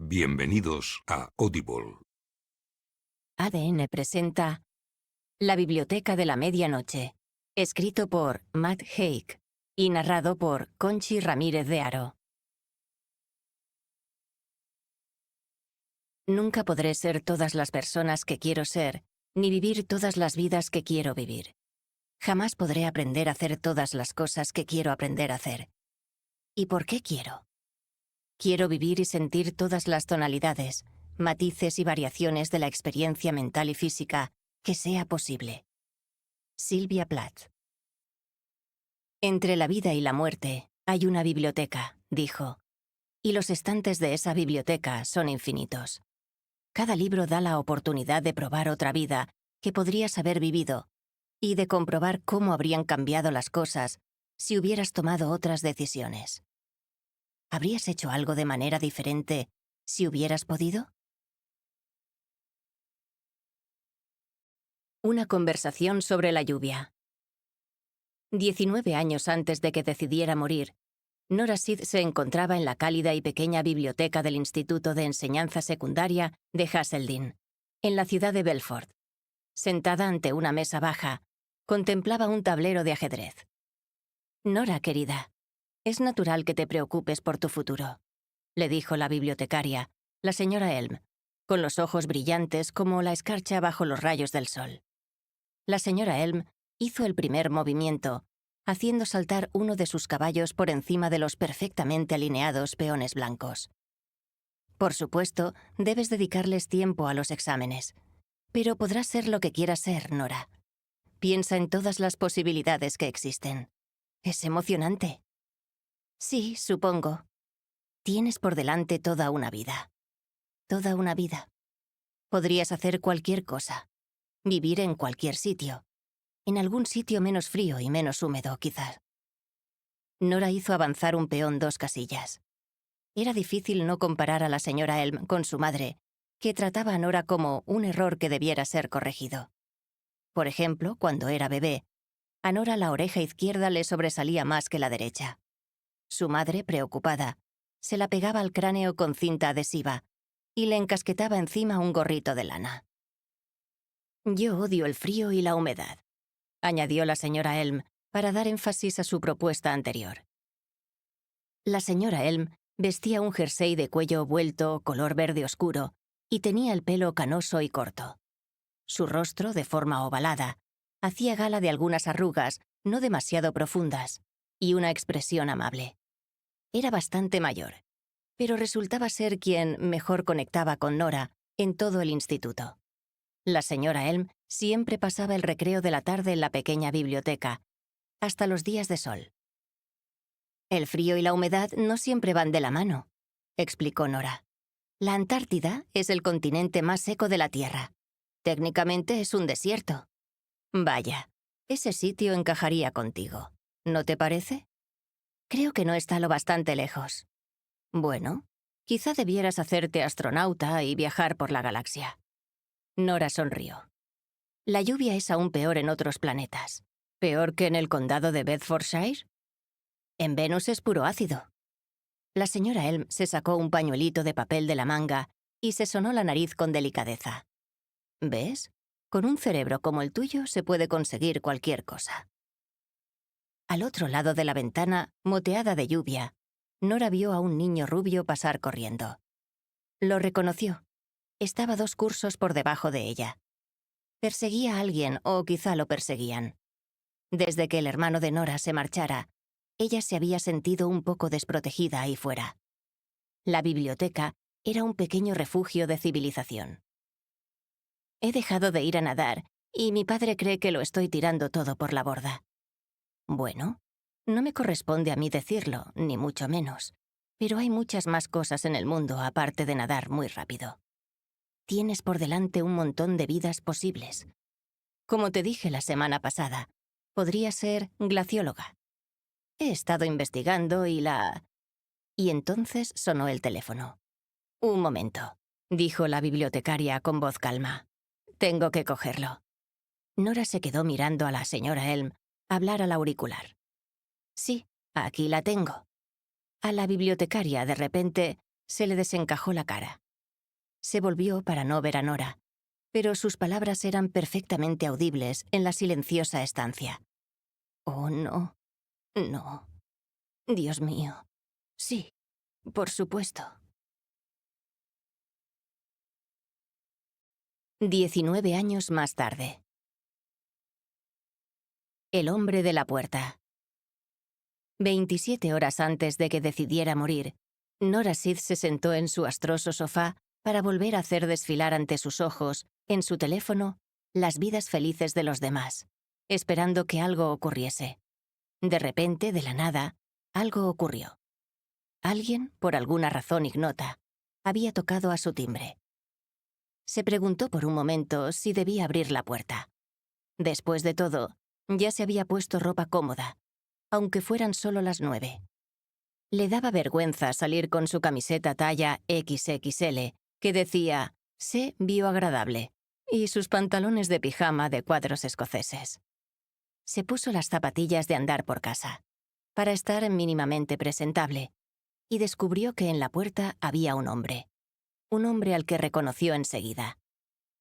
Bienvenidos a Audible. ADN presenta La Biblioteca de la Medianoche, escrito por Matt Haig y narrado por Conchi Ramírez de Haro. Nunca podré ser todas las personas que quiero ser, ni vivir todas las vidas que quiero vivir. Jamás podré aprender a hacer todas las cosas que quiero aprender a hacer. ¿Y por qué quiero? Quiero vivir y sentir todas las tonalidades, matices y variaciones de la experiencia mental y física que sea posible. Sylvia Plath. Entre la vida y la muerte hay una biblioteca, dijo, y los estantes de esa biblioteca son infinitos. Cada libro da la oportunidad de probar otra vida que podrías haber vivido y de comprobar cómo habrían cambiado las cosas si hubieras tomado otras decisiones. ¿Habrías hecho algo de manera diferente si hubieras podido? Una conversación sobre la lluvia. 19 años antes de que decidiera morir, Nora Sid se encontraba en la cálida y pequeña biblioteca del Instituto de Enseñanza Secundaria de Hazelden, en la ciudad de Belfort. Sentada ante una mesa baja, contemplaba un tablero de ajedrez. «Nora, querida, es natural que te preocupes por tu futuro», le dijo la bibliotecaria, la señora Elm, con los ojos brillantes como la escarcha bajo los rayos del sol. La señora Elm hizo el primer movimiento, haciendo saltar uno de sus caballos por encima de los perfectamente alineados peones blancos. «Por supuesto, debes dedicarles tiempo a los exámenes, pero podrás ser lo que quieras ser, Nora. Piensa en todas las posibilidades que existen. Es emocionante». «Sí, supongo. Tienes por delante toda una vida. Toda una vida. Podrías hacer cualquier cosa. Vivir en cualquier sitio. En algún sitio menos frío y menos húmedo, quizás». Nora hizo avanzar un peón 2 casillas. Era difícil no comparar a la señora Elm con su madre, que trataba a Nora como un error que debiera ser corregido. Por ejemplo, cuando era bebé, a Nora la oreja izquierda le sobresalía más que la derecha. Su madre, preocupada, se la pegaba al cráneo con cinta adhesiva y le encasquetaba encima un gorrito de lana. «Yo odio el frío y la humedad», añadió la señora Elm para dar énfasis a su propuesta anterior. La señora Elm vestía un jersey de cuello vuelto color verde oscuro y tenía el pelo canoso y corto. Su rostro, de forma ovalada, hacía gala de algunas arrugas no demasiado profundas y una expresión amable. Era bastante mayor, pero resultaba ser quien mejor conectaba con Nora en todo el instituto. La señora Elm siempre pasaba el recreo de la tarde en la pequeña biblioteca, hasta los días de sol. «El frío y la humedad no siempre van de la mano», explicó Nora. «La Antártida es el continente más seco de la Tierra. Técnicamente es un desierto. Vaya, ese sitio encajaría contigo, ¿no te parece? Creo que no está lo bastante lejos. Bueno, quizá debieras hacerte astronauta y viajar por la galaxia». Nora sonrió. «La lluvia es aún peor en otros planetas. ¿Peor que en el condado de Bedfordshire? En Venus es puro ácido». La señora Elm se sacó un pañuelito de papel de la manga y se sonó la nariz con delicadeza. «¿Ves? Con un cerebro como el tuyo se puede conseguir cualquier cosa». Al otro lado de la ventana, moteada de lluvia, Nora vio a un niño rubio pasar corriendo. Lo reconoció. Estaba 2 cursos por debajo de ella. Perseguía a alguien, o quizá lo perseguían. Desde que el hermano de Nora se marchara, ella se había sentido un poco desprotegida ahí fuera. La biblioteca era un pequeño refugio de civilización. «He dejado de ir a nadar, y mi padre cree que lo estoy tirando todo por la borda». «Bueno, no me corresponde a mí decirlo, ni mucho menos, pero hay muchas más cosas en el mundo aparte de nadar muy rápido. Tienes por delante un montón de vidas posibles. Como te dije la semana pasada, podría ser glacióloga. He estado investigando y la...» Y entonces sonó el teléfono. «Un momento», dijo la bibliotecaria con voz calma. «Tengo que cogerlo». Nora se quedó mirando a la señora Elm hablar al auricular. «Sí, aquí la tengo». A la bibliotecaria, de repente, Se le desencajó la cara. Se volvió para no ver a Nora, pero sus palabras eran perfectamente audibles en la silenciosa estancia. Oh, no. No. Dios mío. Sí, por supuesto. 19 años más tarde. El hombre de la puerta. 27 horas antes de que decidiera morir, Nora Sid se sentó en su astroso sofá para volver a hacer desfilar ante sus ojos, en su teléfono, las vidas felices de los demás, esperando que algo ocurriese. De repente, de la nada, algo ocurrió. Alguien, por alguna razón ignota, había tocado a su timbre. Se preguntó por un momento si debía abrir la puerta. Después de todo, ya se había puesto ropa cómoda, aunque fueran solo las 9. Le daba vergüenza salir con su camiseta talla XXL, que decía «Sé bioagradable», y sus pantalones de pijama de cuadros escoceses. Se puso las zapatillas de andar por casa, para estar mínimamente presentable, y descubrió que en la puerta había un hombre al que reconoció enseguida.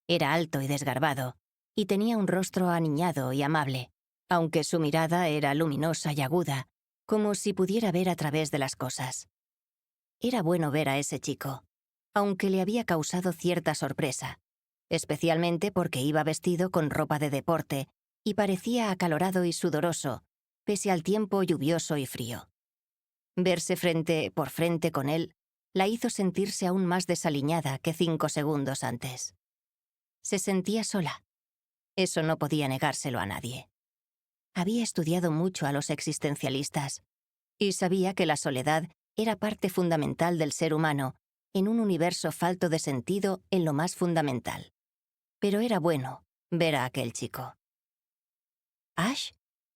Era alto y desgarbado, y tenía un rostro aniñado y amable, aunque su mirada era luminosa y aguda, como si pudiera ver a través de las cosas. Era bueno ver a ese chico, aunque le había causado cierta sorpresa, especialmente porque iba vestido con ropa de deporte y parecía acalorado y sudoroso, pese al tiempo lluvioso y frío. Verse frente por frente con él la hizo sentirse aún más desaliñada que 5 segundos antes. Se sentía sola. Eso no podía negárselo a nadie. Había estudiado mucho a los existencialistas y sabía que la soledad era parte fundamental del ser humano en un universo falto de sentido en lo más fundamental. Pero era bueno ver a aquel chico. «Ash»,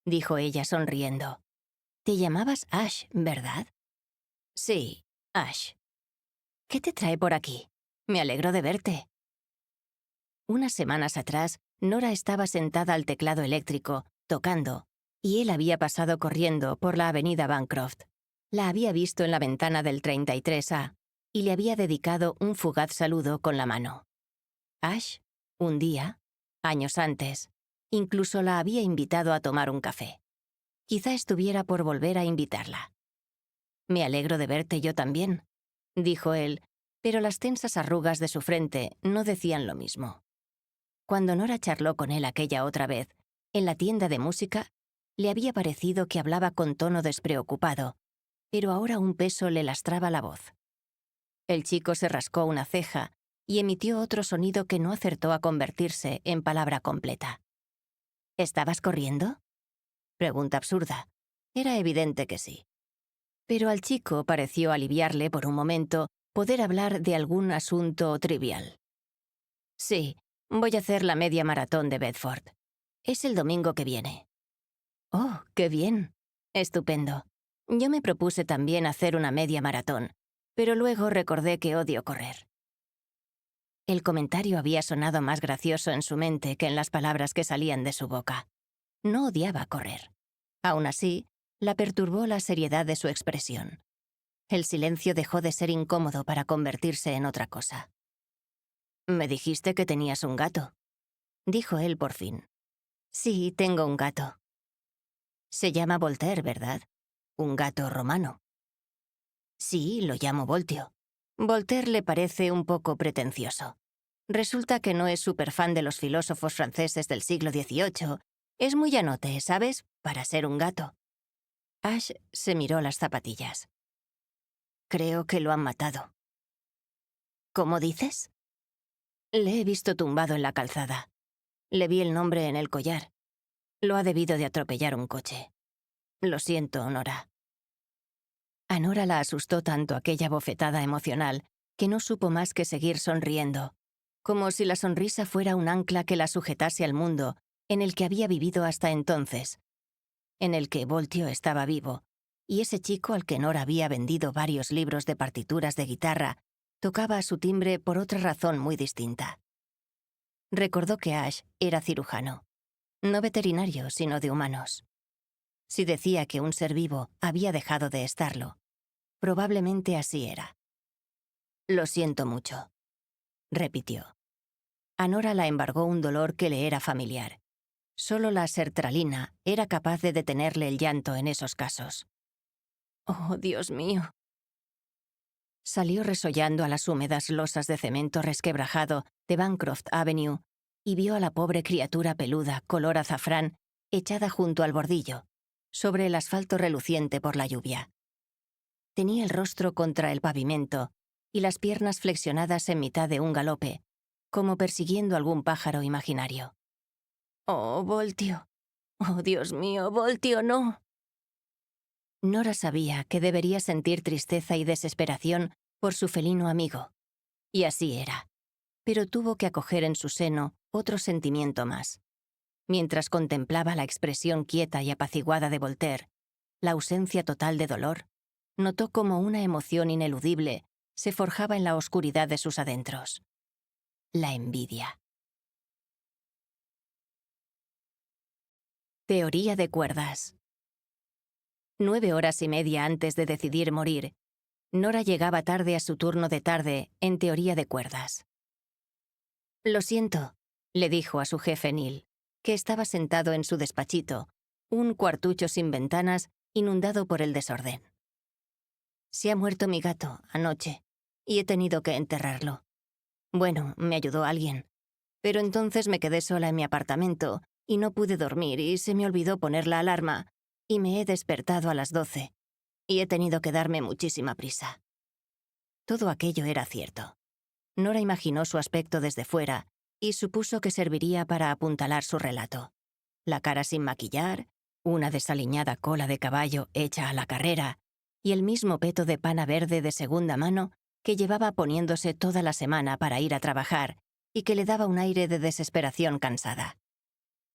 dijo ella sonriendo. «Te llamabas Ash, ¿verdad?» «Sí, Ash». «¿Qué te trae por aquí? Me alegro de verte». Unas semanas atrás, Nora estaba sentada al teclado eléctrico, tocando, y él había pasado corriendo por la avenida Bancroft. La había visto en la ventana del 33A y le había dedicado un fugaz saludo con la mano. Ash, un día, años antes, incluso la había invitado a tomar un café. Quizá estuviera por volver a invitarla. «Me alegro de verte yo también», dijo él, pero las tensas arrugas de su frente no decían lo mismo. Cuando Nora charló con él aquella otra vez, en la tienda de música, le había parecido que hablaba con tono despreocupado, pero ahora un peso le lastraba la voz. El chico se rascó una ceja y emitió otro sonido que no acertó a convertirse en palabra completa. «¿Estabas corriendo?» Pregunta absurda. Era evidente que sí. Pero al chico pareció aliviarle por un momento poder hablar de algún asunto trivial. «Sí, voy a hacer la media maratón de Bedford. Es el domingo que viene». «Oh, qué bien. Estupendo. Yo me propuse también hacer una media maratón, pero luego recordé que odio correr». El comentario había sonado más gracioso en su mente que en las palabras que salían de su boca. No odiaba correr. Aún así, la perturbó la seriedad de su expresión. El silencio dejó de ser incómodo para convertirse en otra cosa. «Me dijiste que tenías un gato», dijo él por fin. «Sí, tengo un gato». «Se llama Voltaire, ¿verdad? Un gato romano». «Sí, lo llamo Voltio». Voltaire le parece un poco pretencioso. Resulta que no es superfan de los filósofos franceses del siglo XVIII. Es muy llanote, ¿sabes? Para ser un gato. Ash se miró las zapatillas. «Creo que lo han matado». «¿Cómo dices?» «Le he visto tumbado en la calzada. Le vi el nombre en el collar. Lo ha debido de atropellar un coche. Lo siento, Nora». A Nora la asustó tanto aquella bofetada emocional que no supo más que seguir sonriendo, como si la sonrisa fuera un ancla que la sujetase al mundo en el que había vivido hasta entonces, en el que Voltio estaba vivo, y ese chico al que Nora había vendido varios libros de partituras de guitarra tocaba a su timbre por otra razón muy distinta. Recordó que Ash era cirujano, no veterinario, sino de humanos. Si decía que un ser vivo había dejado de estarlo, probablemente así era. Lo siento mucho, repitió. A Nora la embargó un dolor que le era familiar. Solo la sertralina era capaz de detenerle el llanto en esos casos. «Oh, Dios mío». Salió resollando a las húmedas losas de cemento resquebrajado de Bancroft Avenue y vio a la pobre criatura peluda, color azafrán, echada junto al bordillo, sobre el asfalto reluciente por la lluvia. Tenía el rostro contra el pavimento y las piernas flexionadas en mitad de un galope, como persiguiendo algún pájaro imaginario. «Oh, Voltio. Oh, Dios mío, Voltio, no». Nora sabía que debería sentir tristeza y desesperación por su felino amigo. Y así era. Pero tuvo que acoger en su seno otro sentimiento más. Mientras contemplaba la expresión quieta y apaciguada de Voltaire, la ausencia total de dolor, notó como una emoción ineludible se forjaba en la oscuridad de sus adentros. La envidia. Teoría de cuerdas. 9 horas y media antes de decidir morir, Nora llegaba tarde a su turno de tarde en teoría de cuerdas. «Lo siento», le dijo a su jefe Neil, que estaba sentado en su despachito, un cuartucho sin ventanas inundado por el desorden. «Se ha muerto mi gato anoche y he tenido que enterrarlo. Bueno, me ayudó alguien, pero entonces me quedé sola en mi apartamento y no pude dormir y se me olvidó poner la alarma y me he despertado a las 12 y he tenido que darme muchísima prisa». Todo aquello era cierto. Nora imaginó su aspecto desde fuera y supuso que serviría para apuntalar su relato. La cara sin maquillar, una desaliñada cola de caballo hecha a la carrera y el mismo peto de pana verde de segunda mano que llevaba poniéndose toda la semana para ir a trabajar y que le daba un aire de desesperación cansada.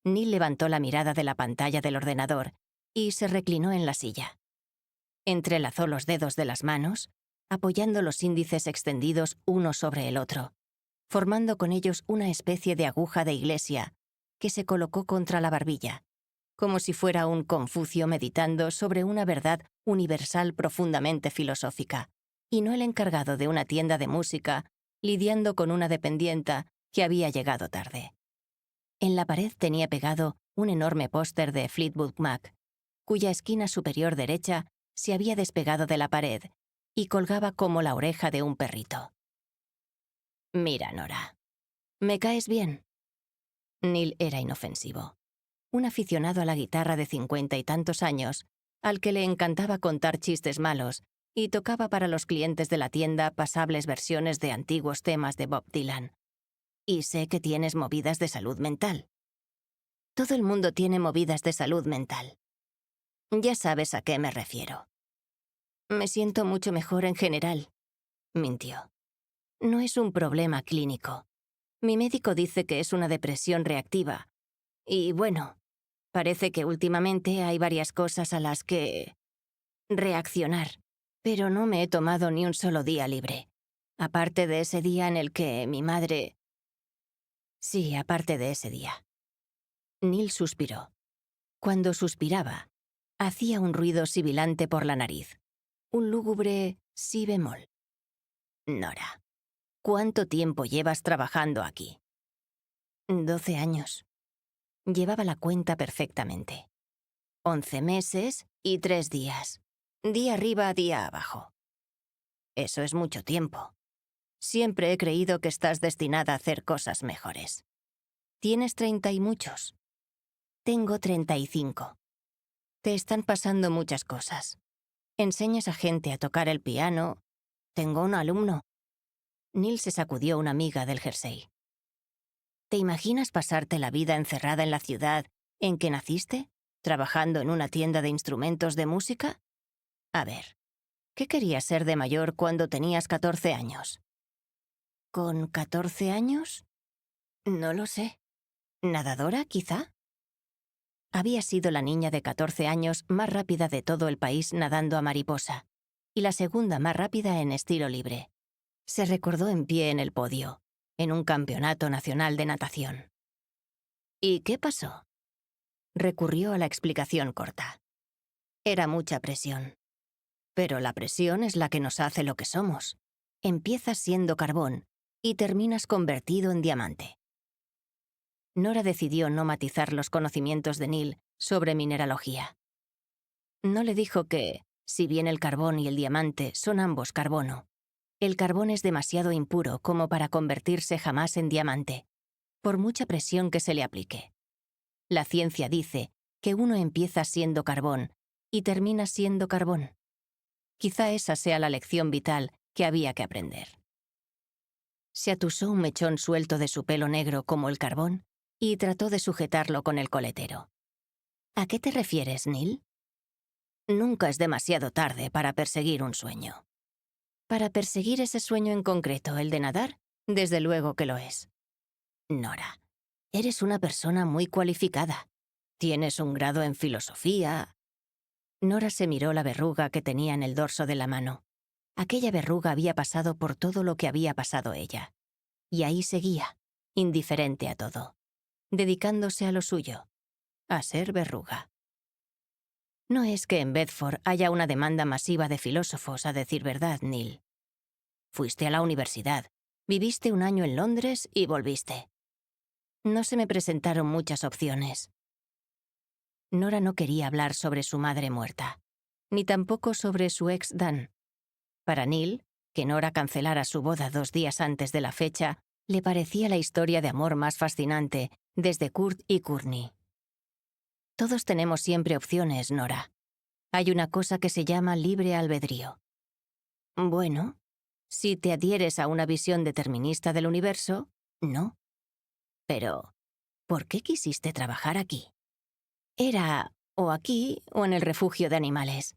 Neil levantó la mirada de la pantalla del ordenador y se reclinó en la silla. Entrelazó los dedos de las manos, apoyando los índices extendidos uno sobre el otro, formando con ellos una especie de aguja de iglesia que se colocó contra la barbilla, como si fuera un Confucio meditando sobre una verdad universal profundamente filosófica, y no el encargado de una tienda de música lidiando con una dependienta que había llegado tarde. En la pared tenía pegado un enorme póster de Fleetwood Mac, cuya esquina superior derecha se había despegado de la pared y colgaba como la oreja de un perrito. «Mira, Nora, ¿me caes bien?» Neil era inofensivo. Un aficionado a la guitarra de 50 y tantos años, al que le encantaba contar chistes malos y tocaba para los clientes de la tienda pasables versiones de antiguos temas de Bob Dylan. «Y sé que tienes movidas de salud mental». «Todo el mundo tiene movidas de salud mental». «Ya sabes a qué me refiero». «Me siento mucho mejor en general», mintió. «No es un problema clínico. Mi médico dice que es una depresión reactiva. Y bueno, parece que últimamente hay varias cosas a las que reaccionar. Pero no me he tomado ni un solo día libre. Aparte de ese día en el que mi madre... Sí, aparte de ese día». Neil suspiró. Cuando suspiraba, hacía un ruido sibilante por la nariz. Un lúgubre si bemol. «Nora, ¿cuánto tiempo llevas trabajando aquí?» 12 años. Llevaba la cuenta perfectamente. 11 meses y 3 días. Día arriba, día abajo. Eso es mucho tiempo. Siempre he creído que estás destinada a hacer cosas mejores. ¿Tienes 30 y muchos? Tengo 35. Te están pasando muchas cosas. Enseñas a gente a tocar el piano. Tengo un alumno. Neil se sacudió una miga del jersey. ¿Te imaginas pasarte la vida encerrada en la ciudad en que naciste, trabajando en una tienda de instrumentos de música? A ver, ¿qué querías ser de mayor cuando tenías 14 años? ¿Con 14 años? No lo sé. ¿Nadadora, quizá? Había sido la niña de 14 años más rápida de todo el país nadando a mariposa, y la segunda más rápida en estilo libre. Se recordó en pie en el podio, en un campeonato nacional de natación. ¿Y qué pasó? Recurrió a la explicación corta. Era mucha presión. Pero la presión es la que nos hace lo que somos. Empiezas siendo carbón y terminas convertido en diamante. Nora decidió no matizar los conocimientos de Neil sobre mineralogía. No le dijo que, si bien el carbón y el diamante son ambos carbono, el carbón es demasiado impuro como para convertirse jamás en diamante, por mucha presión que se le aplique. La ciencia dice que uno empieza siendo carbón y termina siendo carbón. Quizá esa sea la lección vital que había que aprender. Se atusó un mechón suelto de su pelo negro como el carbón y trató de sujetarlo con el coletero. ¿A qué te refieres, Neil? Nunca es demasiado tarde para perseguir un sueño. Para perseguir ese sueño en concreto, el de nadar, desde luego que lo es. Nora, eres una persona muy cualificada. Tienes un grado en filosofía. Nora se miró la verruga que tenía en el dorso de la mano. Aquella verruga había pasado por todo lo que había pasado ella. Y ahí seguía, indiferente a todo, dedicándose a lo suyo, a ser verruga. No es que en Bedford haya una demanda masiva de filósofos, a decir verdad, Neil. Fuiste a la universidad, viviste un año en Londres y volviste. No se me presentaron muchas opciones. Nora no quería hablar sobre su madre muerta, ni tampoco sobre su ex Dan. Para Neil, que Nora cancelara su boda 2 días antes de la fecha, le parecía la historia de amor más fascinante desde Kurt y Courtney. Todos tenemos siempre opciones, Nora. Hay una cosa que se llama libre albedrío. Bueno, si te adhieres a una visión determinista del universo, no. Pero, ¿por qué quisiste trabajar aquí? Era o aquí o en el refugio de animales.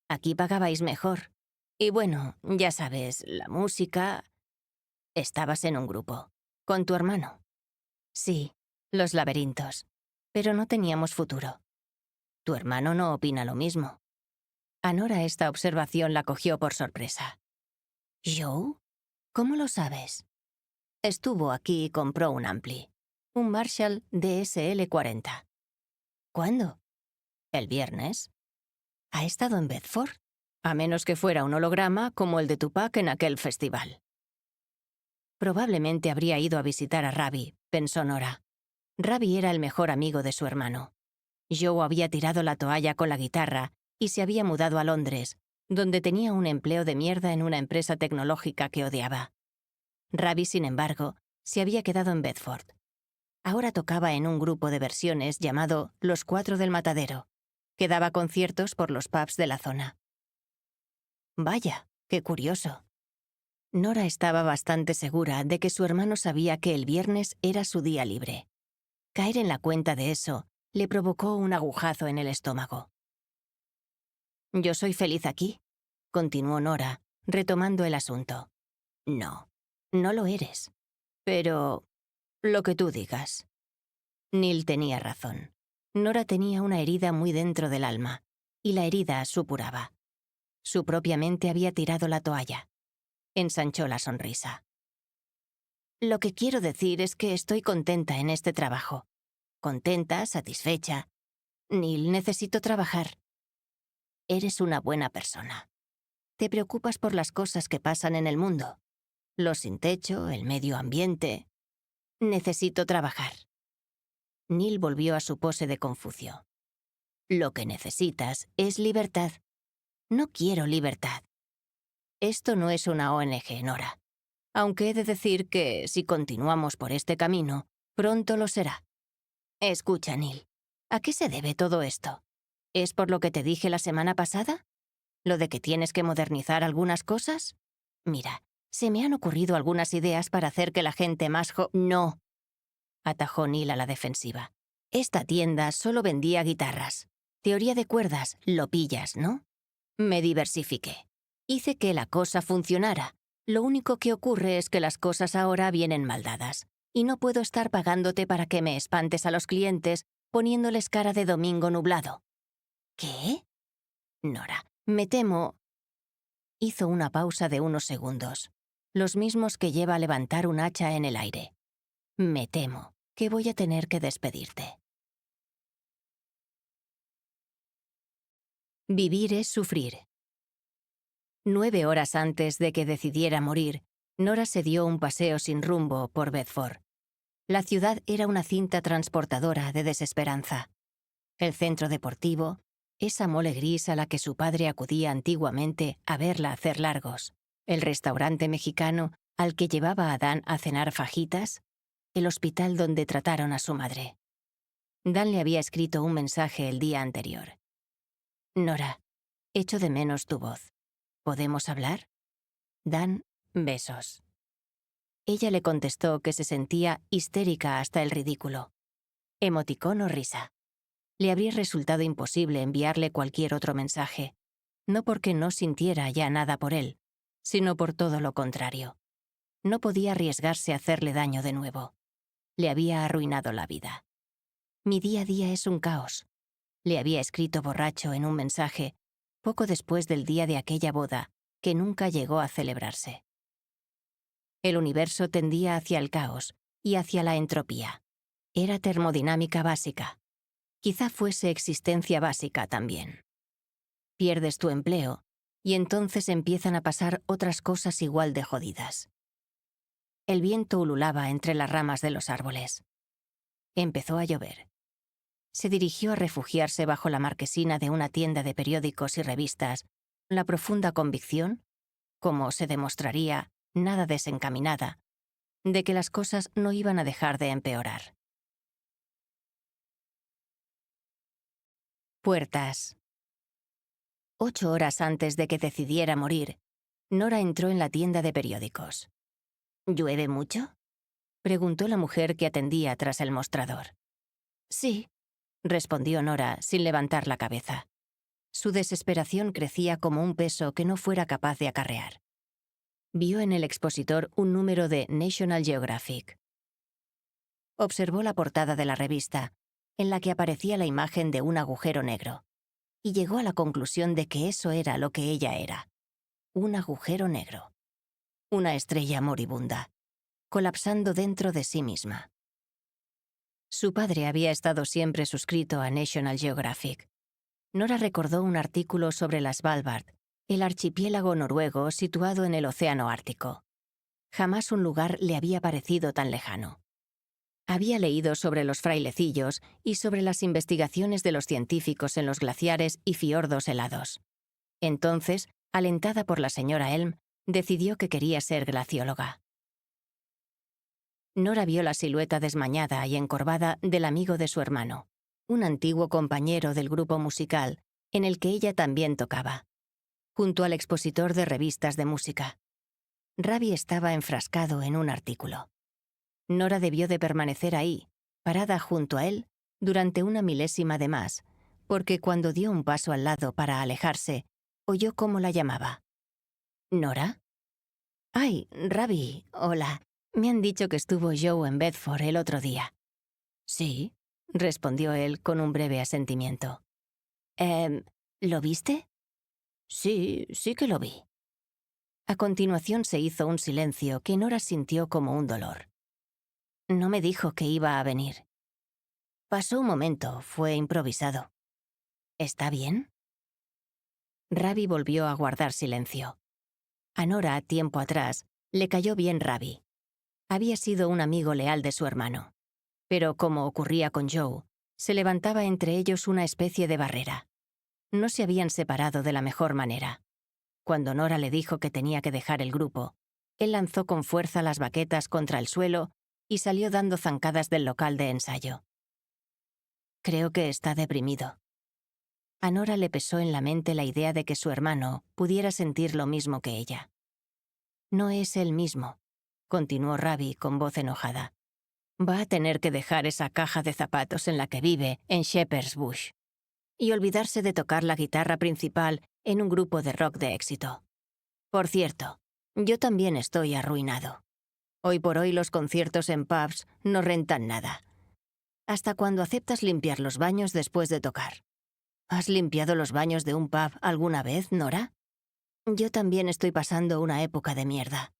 Aquí pagabais mejor. Y bueno, ya sabes, la música... Estabas en un grupo. Con tu hermano. Sí, los laberintos. Pero no teníamos futuro. Tu hermano no opina lo mismo. A Nora esta observación la cogió por sorpresa. ¿Joe? ¿Cómo lo sabes? Estuvo aquí y compró un ampli. Un Marshall DSL-40. ¿Cuándo? El viernes. ¿Ha estado en Bedford? A menos que fuera un holograma como el de Tupac en aquel festival. Probablemente habría ido a visitar a Ravi, pensó Nora. Ravi era el mejor amigo de su hermano. Joe había tirado la toalla con la guitarra y se había mudado a Londres, donde tenía un empleo de mierda en una empresa tecnológica que odiaba. Ravi, sin embargo, se había quedado en Bedford. Ahora tocaba en un grupo de versiones llamado Los Cuatro del Matadero, que daba conciertos por los pubs de la zona. Vaya, qué curioso. Nora estaba bastante segura de que su hermano sabía que el viernes era su día libre. Caer en la cuenta de eso le provocó un agujazo en el estómago. «Yo soy feliz aquí», continuó Nora, retomando el asunto. «No, no lo eres. Pero lo que tú digas». Neil tenía razón. Nora tenía una herida muy dentro del alma, y la herida supuraba. Su propia mente había tirado la toalla. Ensanchó la sonrisa. «Lo que quiero decir es que estoy contenta en este trabajo. Contenta, satisfecha. Neil, necesito trabajar». Eres una buena persona. Te preocupas por las cosas que pasan en el mundo. Los sin techo, el medio ambiente. Necesito trabajar. Neil volvió a su pose de Confucio. Lo que necesitas es libertad. No quiero libertad. Esto no es una ONG, Nora. Aunque he de decir que, si continuamos por este camino, pronto lo será. Escucha, Neil. ¿A qué se debe todo esto? ¿Es por lo que te dije la semana pasada? ¿Lo de que tienes que modernizar algunas cosas? Mira, se me han ocurrido algunas ideas para hacer que la gente más No, atajó Neil a la defensiva. Esta tienda solo vendía guitarras. Teoría de cuerdas, lo pillas, ¿no? Me diversifiqué. Hice que la cosa funcionara. Lo único que ocurre es que las cosas ahora vienen mal dadas. Y no puedo estar pagándote para que me espantes a los clientes poniéndoles cara de domingo nublado. ¿Qué? Nora, me temo... Hizo una pausa de unos segundos, los mismos que lleva a levantar un hacha en el aire. Me temo que voy a tener que despedirte. Vivir es sufrir. 9 horas antes de que decidiera morir, Nora se dio un paseo sin rumbo por Bedford. La ciudad era una cinta transportadora de desesperanza. El centro deportivo, esa mole gris a la que su padre acudía antiguamente a verla hacer largos, el restaurante mexicano al que llevaba a Dan a cenar fajitas, el hospital donde trataron a su madre. Dan le había escrito un mensaje el día anterior. Nora, echo de menos tu voz. ¿Podemos hablar? Dan, besos. Ella le contestó que se sentía histérica hasta el ridículo. Emoticón o risa. Le habría resultado imposible enviarle cualquier otro mensaje, no porque no sintiera ya nada por él, sino por todo lo contrario. No podía arriesgarse a hacerle daño de nuevo. Le había arruinado la vida. Mi día a día es un caos. Le había escrito borracho en un mensaje, poco después del día de aquella boda, que nunca llegó a celebrarse. El universo tendía hacia el caos y hacia la entropía. Era termodinámica básica. Quizá fuese existencia básica también. Pierdes tu empleo y entonces empiezan a pasar otras cosas igual de jodidas. El viento ululaba entre las ramas de los árboles. Empezó a llover. Se dirigió a refugiarse bajo la marquesina de una tienda de periódicos y revistas, la profunda convicción, como se demostraría, nada desencaminada, de que las cosas no iban a dejar de empeorar. Puertas. 8 horas antes de que decidiera morir, Nora entró en la tienda de periódicos. ¿Llueve mucho?, preguntó la mujer que atendía tras el mostrador. Sí, respondió Nora sin levantar la cabeza. Su desesperación crecía como un peso que no fuera capaz de acarrear. Vio en el expositor un número de National Geographic. Observó la portada de la revista, en la que aparecía la imagen de un agujero negro, y llegó a la conclusión de que eso era lo que ella era. Un agujero negro. Una estrella moribunda, colapsando dentro de sí misma. Su padre había estado siempre suscrito a National Geographic. Nora recordó un artículo sobre las Svalbard, el archipiélago noruego situado en el Océano Ártico. Jamás un lugar le había parecido tan lejano. Había leído sobre los frailecillos y sobre las investigaciones de los científicos en los glaciares y fiordos helados. Entonces, alentada por la señora Elm, decidió que quería ser glacióloga. Nora vio la silueta desmañada y encorvada del amigo de su hermano, un antiguo compañero del grupo musical, en el que ella también tocaba, junto al expositor de revistas de música. Ravi estaba enfrascado en un artículo. Nora debió de permanecer ahí, parada junto a él, durante una milésima de más, porque cuando dio un paso al lado para alejarse, oyó cómo la llamaba. ¿Nora? «Ay, Ravi, hola. Me han dicho que estuvo Joe en Bedford el otro día». «Sí», respondió él con un breve asentimiento. ¿Lo viste?» «Sí, sí que lo vi». A continuación se hizo un silencio que Nora sintió como un dolor. No me dijo que iba a venir. Pasó un momento, fue improvisado. ¿Está bien? Ravi volvió a guardar silencio. A Nora, tiempo atrás, le cayó bien Ravi. Había sido un amigo leal de su hermano. Pero como ocurría con Joe, se levantaba entre ellos una especie de barrera. No se habían separado de la mejor manera. Cuando Nora le dijo que tenía que dejar el grupo, él lanzó con fuerza las baquetas contra el suelo y salió dando zancadas del local de ensayo. Creo que está deprimido. A Nora le pesó en la mente la idea de que su hermano pudiera sentir lo mismo que ella. No es él mismo, continuó Ravi con voz enojada. Va a tener que dejar esa caja de zapatos en la que vive en Shepherd's Bush y olvidarse de tocar la guitarra principal en un grupo de rock de éxito. Por cierto, yo también estoy arruinado. Hoy por hoy los conciertos en pubs no rentan nada. Hasta cuando aceptas limpiar los baños después de tocar. ¿Has limpiado los baños de un pub alguna vez, Nora? Yo también estoy pasando una época de mierda.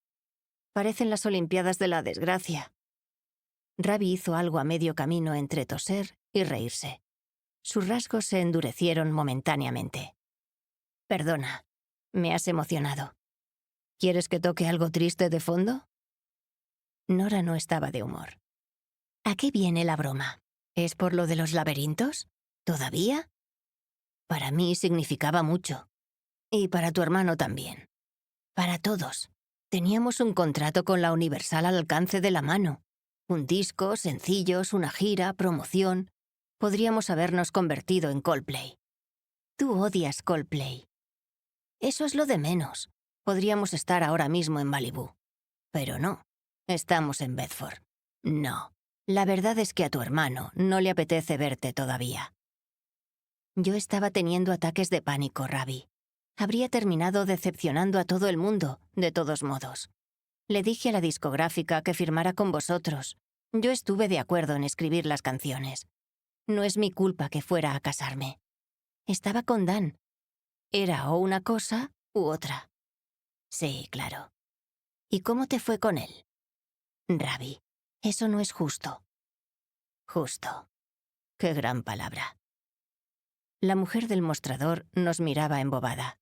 Parecen las Olimpiadas de la desgracia. Ravi hizo algo a medio camino entre toser y reírse. Sus rasgos se endurecieron momentáneamente. Perdona, Me has emocionado. ¿Quieres que toque algo triste de fondo? Nora no estaba de humor. ¿A qué viene la broma? ¿Es por lo de los laberintos? ¿Todavía? Para mí significaba mucho. Y para tu hermano también. Para todos. Teníamos un contrato con la Universal al alcance de la mano. Un disco, sencillos, una gira, promoción. Podríamos habernos convertido en Coldplay. Tú odias Coldplay. Eso es lo de menos. Podríamos estar ahora mismo en Malibú. Pero no. Estamos en Bedford. No. La verdad es que a tu hermano no le apetece verte todavía. Yo estaba teniendo ataques de pánico, Ravi. Habría terminado decepcionando a todo el mundo, de todos modos. Le dije a la discográfica que firmara con vosotros. Yo estuve de acuerdo en escribir las canciones. No es mi culpa que fuera a casarme. Estaba con Dan. Era o una cosa u otra. Sí, claro. ¿Y cómo te fue con él? Ravi, eso no es justo. Justo. Qué gran palabra. La mujer del mostrador nos miraba embobada.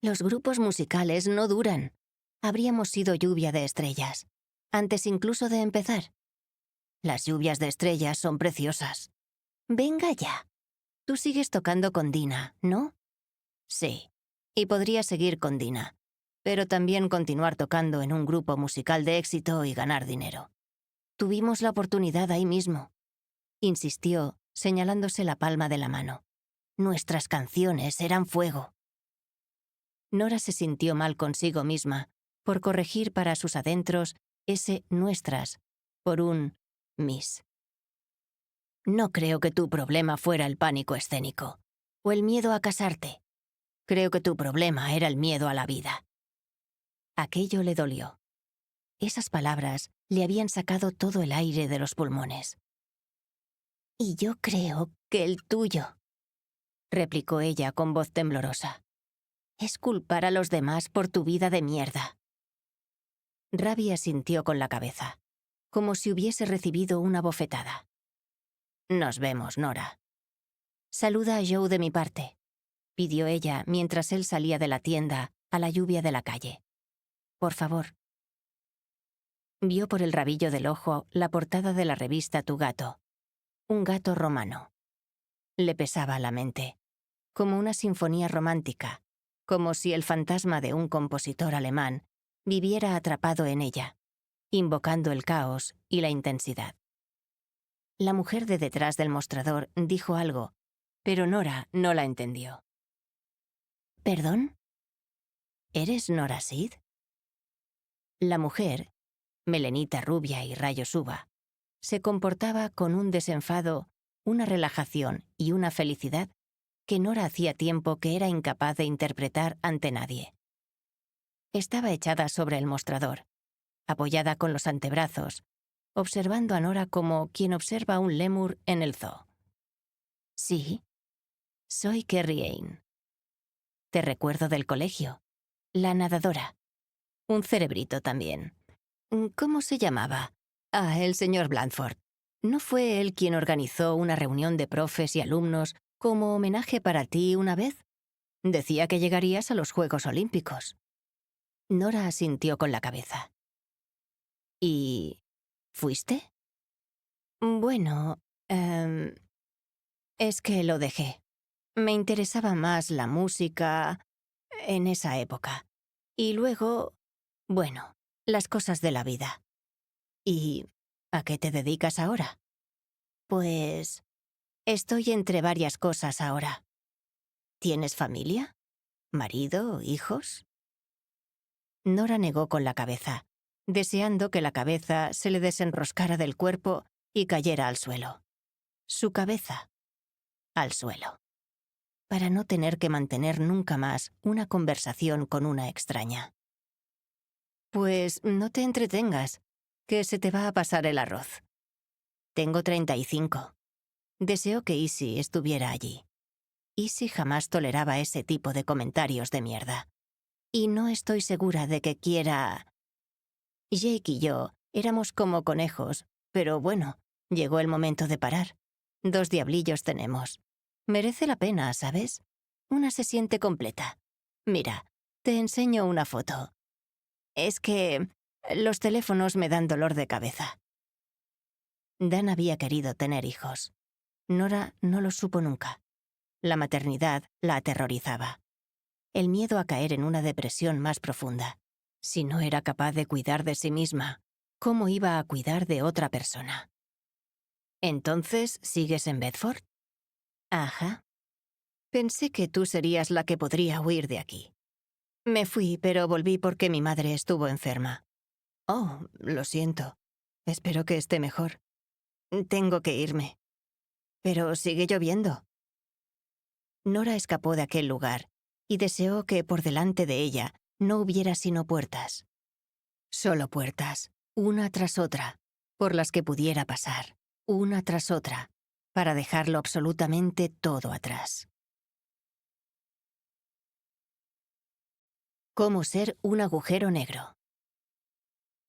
Los grupos musicales no duran. Habríamos sido lluvia de estrellas, antes incluso de empezar. Las lluvias de estrellas son preciosas. Venga ya. Tú sigues tocando con Dina, ¿no? Sí. Y podría seguir con Dina, pero también continuar tocando en un grupo musical de éxito y ganar dinero. Tuvimos la oportunidad ahí mismo, insistió, señalándose la palma de la mano. Nuestras canciones eran fuego. Nora se sintió mal consigo misma por corregir para sus adentros ese nuestras por un mis. No creo que tu problema fuera el pánico escénico o el miedo a casarte. Creo que tu problema era el miedo a la vida. Aquello le dolió. Esas palabras le habían sacado todo el aire de los pulmones. Y yo creo que el tuyo, replicó ella con voz temblorosa, es culpar a los demás por tu vida de mierda. Ravi asintió con la cabeza, como si hubiese recibido una bofetada. Nos vemos, Nora. Saluda a Joe de mi parte, pidió ella mientras él salía de la tienda a la lluvia de la calle. Por favor. Vio por el rabillo del ojo la portada de la revista Tu Gato. Un gato romano. Le pesaba la mente, como una sinfonía romántica, como si el fantasma de un compositor alemán viviera atrapado en ella, invocando el caos y la intensidad. La mujer de detrás del mostrador dijo algo, pero Nora no la entendió. ¿Perdón? ¿Eres Nora Sid? La mujer, melenita rubia y rayos uva, se comportaba con un desenfado, una relajación y una felicidad que Nora hacía tiempo que era incapaz de interpretar ante nadie. Estaba echada sobre el mostrador, apoyada con los antebrazos, observando a Nora como quien observa a un lémur en el zoo. Sí, soy Kerry Ain. Te recuerdo del colegio. La nadadora. Un cerebrito también. ¿Cómo se llamaba? Ah, el señor Blandford. ¿No fue él quien organizó una reunión de profes y alumnos como homenaje para ti una vez? Decía que llegarías a los Juegos Olímpicos. Nora asintió con la cabeza. ¿Y fuiste? Bueno, es que lo dejé. Me interesaba más la música en esa época. Y luego, bueno, las cosas de la vida. ¿Y a qué te dedicas ahora? Pues estoy entre varias cosas ahora. ¿Tienes familia? ¿Marido? ¿Hijos? Nora negó con la cabeza, deseando que la cabeza se le desenroscara del cuerpo y cayera al suelo. Su cabeza. Al suelo. Para no tener que mantener nunca más una conversación con una extraña. Pues no te entretengas, que se te va a pasar el arroz. Tengo 35. Deseo que Izzy estuviera allí. Izzy jamás toleraba ese tipo de comentarios de mierda. Y no estoy segura de que quiera... Jake y yo éramos como conejos, pero bueno, llegó el momento de parar. 2 diablillos tenemos. Merece la pena, ¿sabes? Una se siente completa. Mira, Te enseño una foto. Es que los teléfonos me dan dolor de cabeza. Dan había querido tener hijos. Nora no lo supo nunca. La maternidad la aterrorizaba. El miedo a caer en una depresión más profunda. Si no era capaz de cuidar de sí misma, ¿cómo iba a cuidar de otra persona? ¿Entonces sigues en Bedford? Ajá. Pensé que tú serías la que podría huir de aquí. Me fui, pero volví porque mi madre estuvo enferma. Oh, lo siento. Espero que esté mejor. Tengo que irme. Pero sigue lloviendo. Nora escapó de aquel lugar y deseó que por delante de ella no hubiera sino puertas. Solo puertas, una tras otra, por las que pudiera pasar, una tras otra, para dejarlo absolutamente todo atrás. ¿Cómo ser un agujero negro?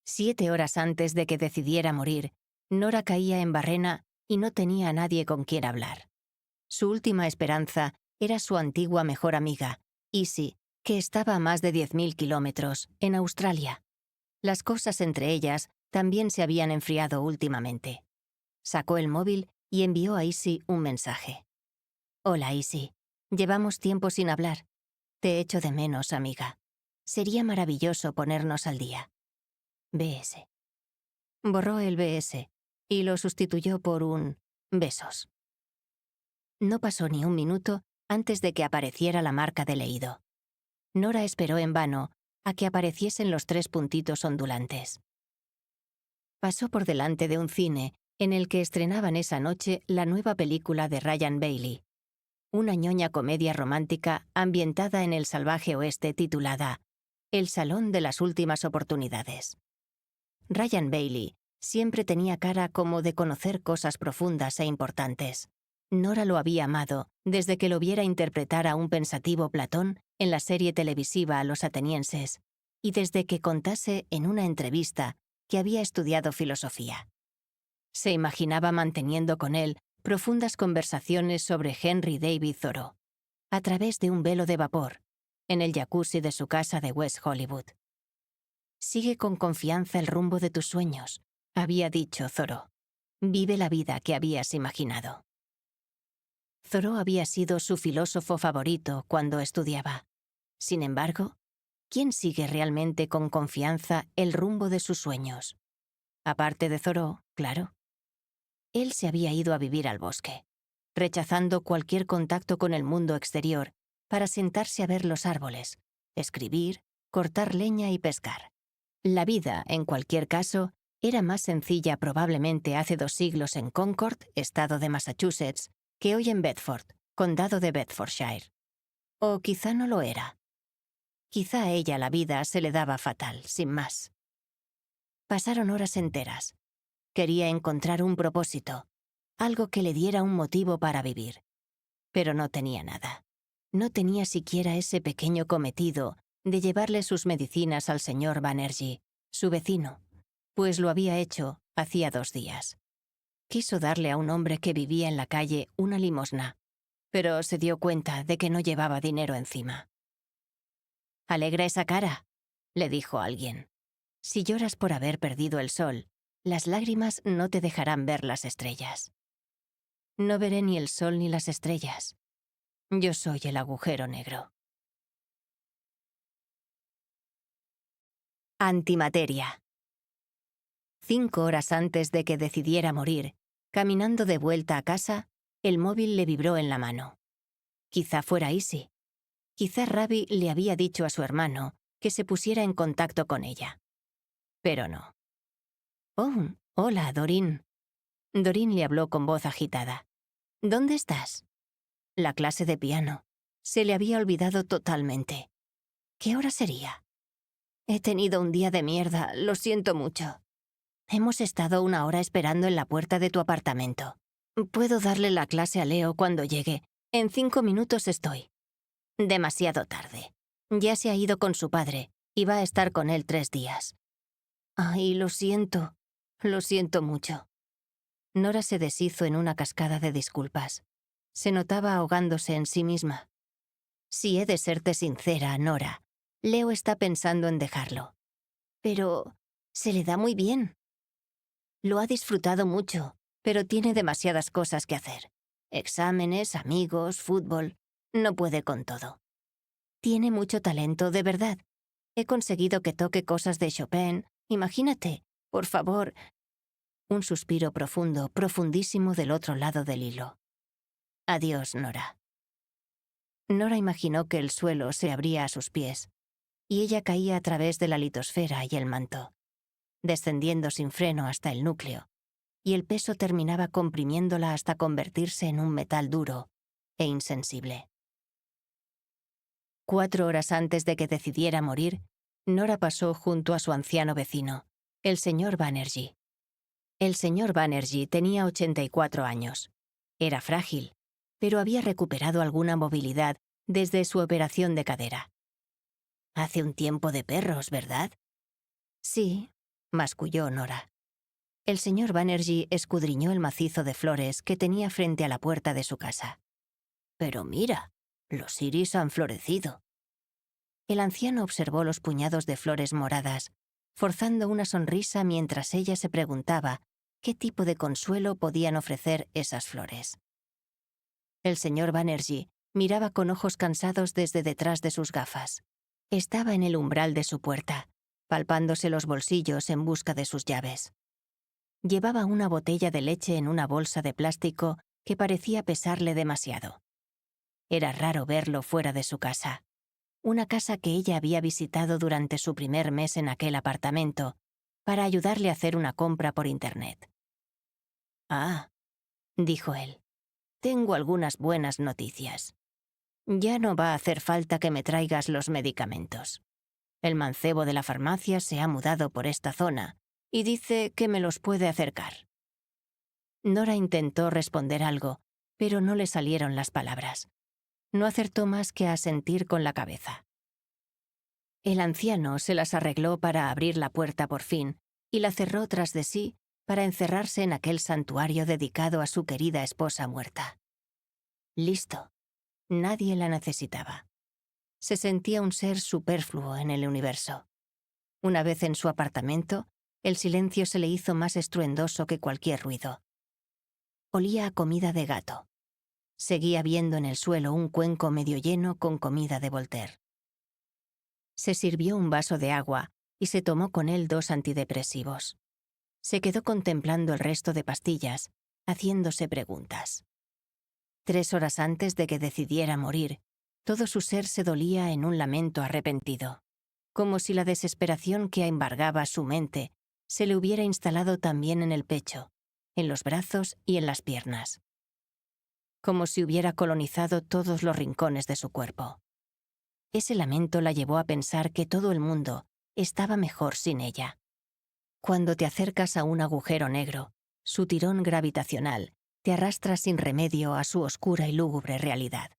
7 horas antes de que decidiera morir, Nora caía en barrena y no tenía a nadie con quien hablar. Su última esperanza era su antigua mejor amiga, Izzy, que estaba a más de 10.000 kilómetros, en Australia. Las cosas entre ellas también se habían enfriado últimamente. Sacó el móvil y envió a Izzy un mensaje. «Hola, Izzy. Llevamos tiempo sin hablar. Te echo de menos, amiga. Sería maravilloso ponernos al día. BS». Borró el BS y lo sustituyó por un besos. No pasó ni un minuto antes de que apareciera la marca de leído. Nora esperó en vano a que apareciesen los 3 puntitos ondulantes. Pasó por delante de un cine en el que estrenaban esa noche la nueva película de Ryan Bailey, una ñoña comedia romántica ambientada en el salvaje oeste titulada El Salón de las Últimas Oportunidades. Ryan Bailey siempre tenía cara como de conocer cosas profundas e importantes. Nora lo había amado desde que lo viera interpretar a un pensativo Platón en la serie televisiva Los Atenienses, y desde que contase en una entrevista que había estudiado filosofía. Se imaginaba manteniendo con él profundas conversaciones sobre Henry David Thoreau, a través de un velo de vapor, en el jacuzzi de su casa de West Hollywood. «Sigue con confianza el rumbo de tus sueños», había dicho Thoreau. «Vive la vida que habías imaginado». Thoreau había sido su filósofo favorito cuando estudiaba. Sin embargo, ¿quién sigue realmente con confianza el rumbo de sus sueños? Aparte de Thoreau, claro. Él se había ido a vivir al bosque, rechazando cualquier contacto con el mundo exterior para sentarse a ver los árboles, escribir, cortar leña y pescar. La vida, en cualquier caso, era más sencilla probablemente hace 2 siglos en Concord, estado de Massachusetts, que hoy en Bedford, condado de Bedfordshire. O quizá no lo era. Quizá a ella la vida se le daba fatal, sin más. Pasaron horas enteras. Quería encontrar un propósito, algo que le diera un motivo para vivir. Pero no tenía nada. No tenía siquiera ese pequeño cometido de llevarle sus medicinas al señor Banerjee, su vecino, pues lo había hecho hacía 2 días. Quiso darle a un hombre que vivía en la calle una limosna, pero se dio cuenta de que no llevaba dinero encima. «Alegra esa cara», le dijo alguien. «Si lloras por haber perdido el sol, las lágrimas no te dejarán ver las estrellas». No veré ni el sol ni las estrellas. Yo soy el agujero negro. Antimateria. 5 horas antes de que decidiera morir, caminando de vuelta a casa, el móvil le vibró en la mano. Quizá fuera Izzy. Quizá Ravi le había dicho a su hermano que se pusiera en contacto con ella. Pero no. «Oh, hola, Doreen». Doreen le habló con voz agitada. «¿Dónde estás?» La clase de piano. Se le había olvidado totalmente. ¿Qué hora sería? «He tenido un día de mierda, lo siento mucho. Hemos estado 1 hora esperando en la puerta de tu apartamento. Puedo darle la clase a Leo cuando llegue. En 5 minutos estoy». Demasiado tarde. Ya se ha ido con su padre y va a estar con él 3 días. «Ay, lo siento mucho». Nora se deshizo en una cascada de disculpas. Se notaba ahogándose en sí misma. «Si he de serte sincera, Nora, Leo está pensando en dejarlo. Pero se le da muy bien. Lo ha disfrutado mucho, pero tiene demasiadas cosas que hacer. Exámenes, amigos, fútbol. No puede con todo. Tiene mucho talento, de verdad. He conseguido que toque cosas de Chopin. Imagínate, por favor. Un suspiro profundo, profundísimo del otro lado del hilo. Adiós, Nora. Nora imaginó que el suelo se abría a sus pies, y ella caía a través de la litosfera y el manto, descendiendo sin freno hasta el núcleo, y el peso terminaba comprimiéndola hasta convertirse en un metal duro e insensible. 4 horas antes de que decidiera morir, Nora pasó junto a su anciano vecino, el señor Banerjee. El señor Banerjee tenía 84 años. Era frágil, pero había recuperado alguna movilidad desde su operación de cadera. «Hace un tiempo de perros, ¿verdad?» «Sí», masculló Nora. El señor Banerjee escudriñó el macizo de flores que tenía frente a la puerta de su casa. «Pero mira, los iris han florecido». El anciano observó los puñados de flores moradas, forzando una sonrisa mientras ella se preguntaba qué tipo de consuelo podían ofrecer esas flores. El señor Banerjee miraba con ojos cansados desde detrás de sus gafas. Estaba en el umbral de su puerta, palpándose los bolsillos en busca de sus llaves. Llevaba una botella de leche en una bolsa de plástico que parecía pesarle demasiado. Era raro verlo fuera de su casa. Una casa que ella había visitado durante su primer mes en aquel apartamento, para ayudarle a hacer una compra por Internet. «Ah», dijo él, «tengo algunas buenas noticias. Ya no va a hacer falta que me traigas los medicamentos. El mancebo de la farmacia se ha mudado por esta zona y dice que me los puede acercar». Nora intentó responder algo, pero no le salieron las palabras. No acertó más que asentir con la cabeza. El anciano se las arregló para abrir la puerta por fin y la cerró tras de sí para encerrarse en aquel santuario dedicado a su querida esposa muerta. Listo. Nadie la necesitaba. Se sentía un ser superfluo en el universo. Una vez en su apartamento, el silencio se le hizo más estruendoso que cualquier ruido. Olía a comida de gato. Seguía viendo en el suelo un cuenco medio lleno con comida de Voltaire. Se sirvió un vaso de agua y se tomó con él 2 antidepresivos. Se quedó contemplando el resto de pastillas, haciéndose preguntas. 3 horas antes de que decidiera morir, todo su ser se dolía en un lamento arrepentido, como si la desesperación que embargaba su mente se le hubiera instalado también en el pecho, en los brazos y en las piernas. Como si hubiera colonizado todos los rincones de su cuerpo. Ese lamento la llevó a pensar que todo el mundo estaba mejor sin ella. Cuando te acercas a un agujero negro, su tirón gravitacional te arrastra sin remedio a su oscura y lúgubre realidad.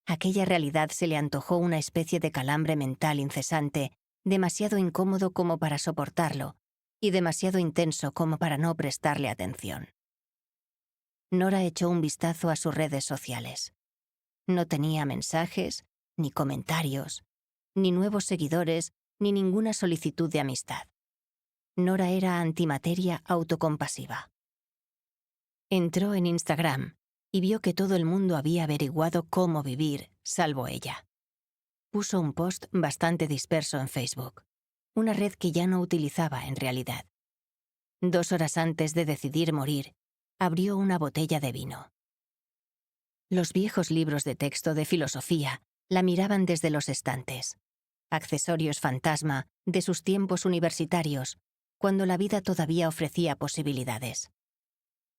Aquella realidad se le antojó una especie de calambre mental incesante, demasiado incómodo como para soportarlo, y demasiado intenso como para no prestarle atención. Nora echó un vistazo a sus redes sociales. No tenía mensajes, ni comentarios, ni nuevos seguidores, ni ninguna solicitud de amistad. Nora era antimateria autocompasiva. Entró en Instagram y vio que todo el mundo había averiguado cómo vivir, salvo ella. Puso un post bastante disperso en Facebook, una red que ya no utilizaba en realidad. 2 horas antes de decidir morir, abrió una botella de vino. Los viejos libros de texto de filosofía la miraban desde los estantes, accesorios fantasma de sus tiempos universitarios, cuando la vida todavía ofrecía posibilidades.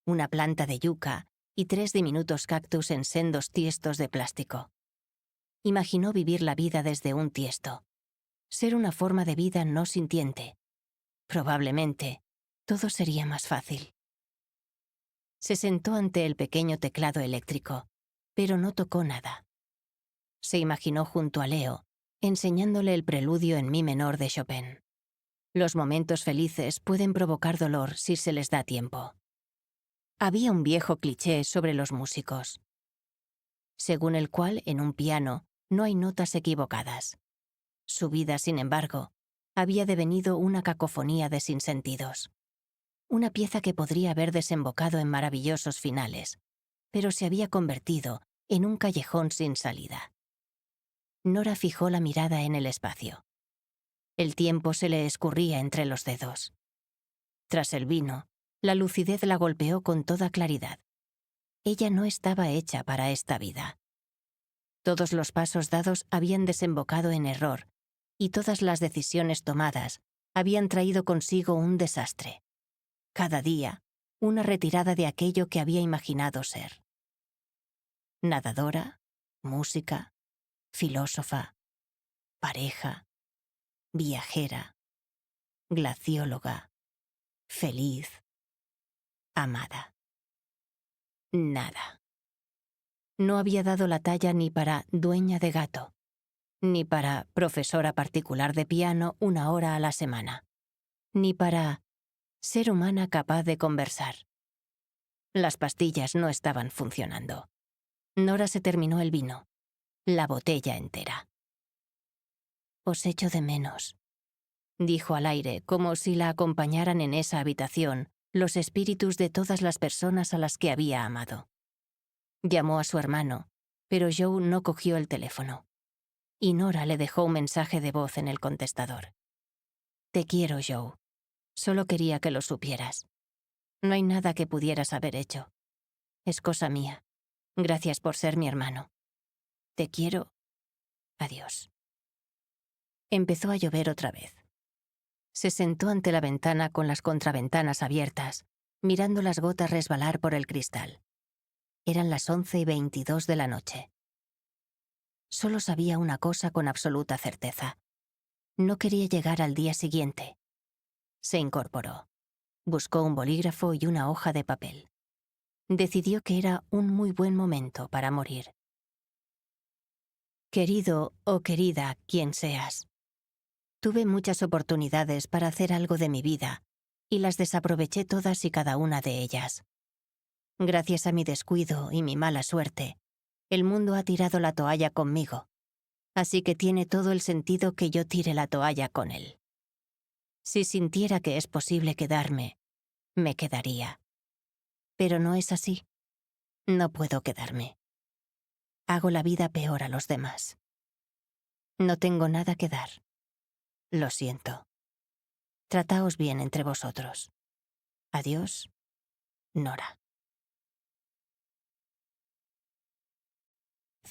Una planta de yuca y 3 diminutos cactus en sendos tiestos de plástico. Imaginó vivir la vida desde un tiesto, ser una forma de vida no sintiente. Probablemente, todo sería más fácil. Se sentó ante el pequeño teclado eléctrico, pero no tocó nada. Se imaginó junto a Leo, enseñándole el preludio en mi menor de Chopin. Los momentos felices pueden provocar dolor si se les da tiempo. Había un viejo cliché sobre los músicos, según el cual en un piano no hay notas equivocadas. Su vida, sin embargo, había devenido una cacofonía de sinsentidos. Una pieza que podría haber desembocado en maravillosos finales, pero se había convertido en un callejón sin salida. Nora fijó la mirada en el espacio. El tiempo se le escurría entre los dedos. Tras el vino, la lucidez la golpeó con toda claridad. Ella no estaba hecha para esta vida. Todos los pasos dados habían desembocado en error, y todas las decisiones tomadas habían traído consigo un desastre. Cada día, una retirada de aquello que había imaginado ser. Nadadora, música, filósofa, pareja, viajera, glacióloga, feliz, amada. Nada. No había dado la talla ni para dueña de gato, ni para profesora particular de piano 1 hora a la semana, ni para ser humana capaz de conversar. Las pastillas no estaban funcionando. Nora se terminó el vino, la botella entera. «Os echo de menos», dijo al aire, como si la acompañaran en esa habitación los espíritus de todas las personas a las que había amado. Llamó a su hermano, pero Joe no cogió el teléfono. Y Nora le dejó un mensaje de voz en el contestador. «Te quiero, Joe. Solo quería que lo supieras. No hay nada que pudieras haber hecho. Es cosa mía. Gracias por ser mi hermano. Te quiero. Adiós». Empezó a llover otra vez. Se sentó ante la ventana con las contraventanas abiertas, mirando las gotas resbalar por el cristal. Eran las 11:22 de la noche. Solo sabía una cosa con absoluta certeza. No quería llegar al día siguiente. Se incorporó. Buscó un bolígrafo y una hoja de papel. Decidió que era un muy buen momento para morir. Querido o querida, quien seas. Tuve muchas oportunidades para hacer algo de mi vida y las desaproveché todas y cada una de ellas. Gracias a mi descuido y mi mala suerte, el mundo ha tirado la toalla conmigo, así que tiene todo el sentido que yo tire la toalla con él. Si sintiera que es posible quedarme, me quedaría. Pero no es así. No puedo quedarme. Hago la vida peor a los demás. No tengo nada que dar. Lo siento. Trataos bien entre vosotros. Adiós, Nora.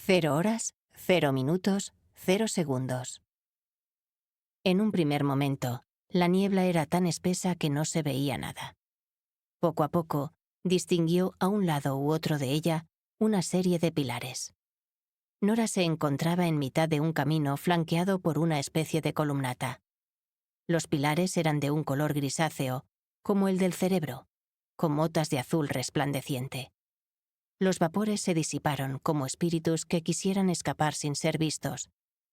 0 horas, 0 minutos, 0 segundos. En un primer momento, la niebla era tan espesa que no se veía nada. Poco a poco, distinguió a un lado u otro de ella una serie de pilares. Nora se encontraba en mitad de un camino flanqueado por una especie de columnata. Los pilares eran de un color grisáceo, como el del cerebro, con motas de azul resplandeciente. Los vapores se disiparon como espíritus que quisieran escapar sin ser vistos,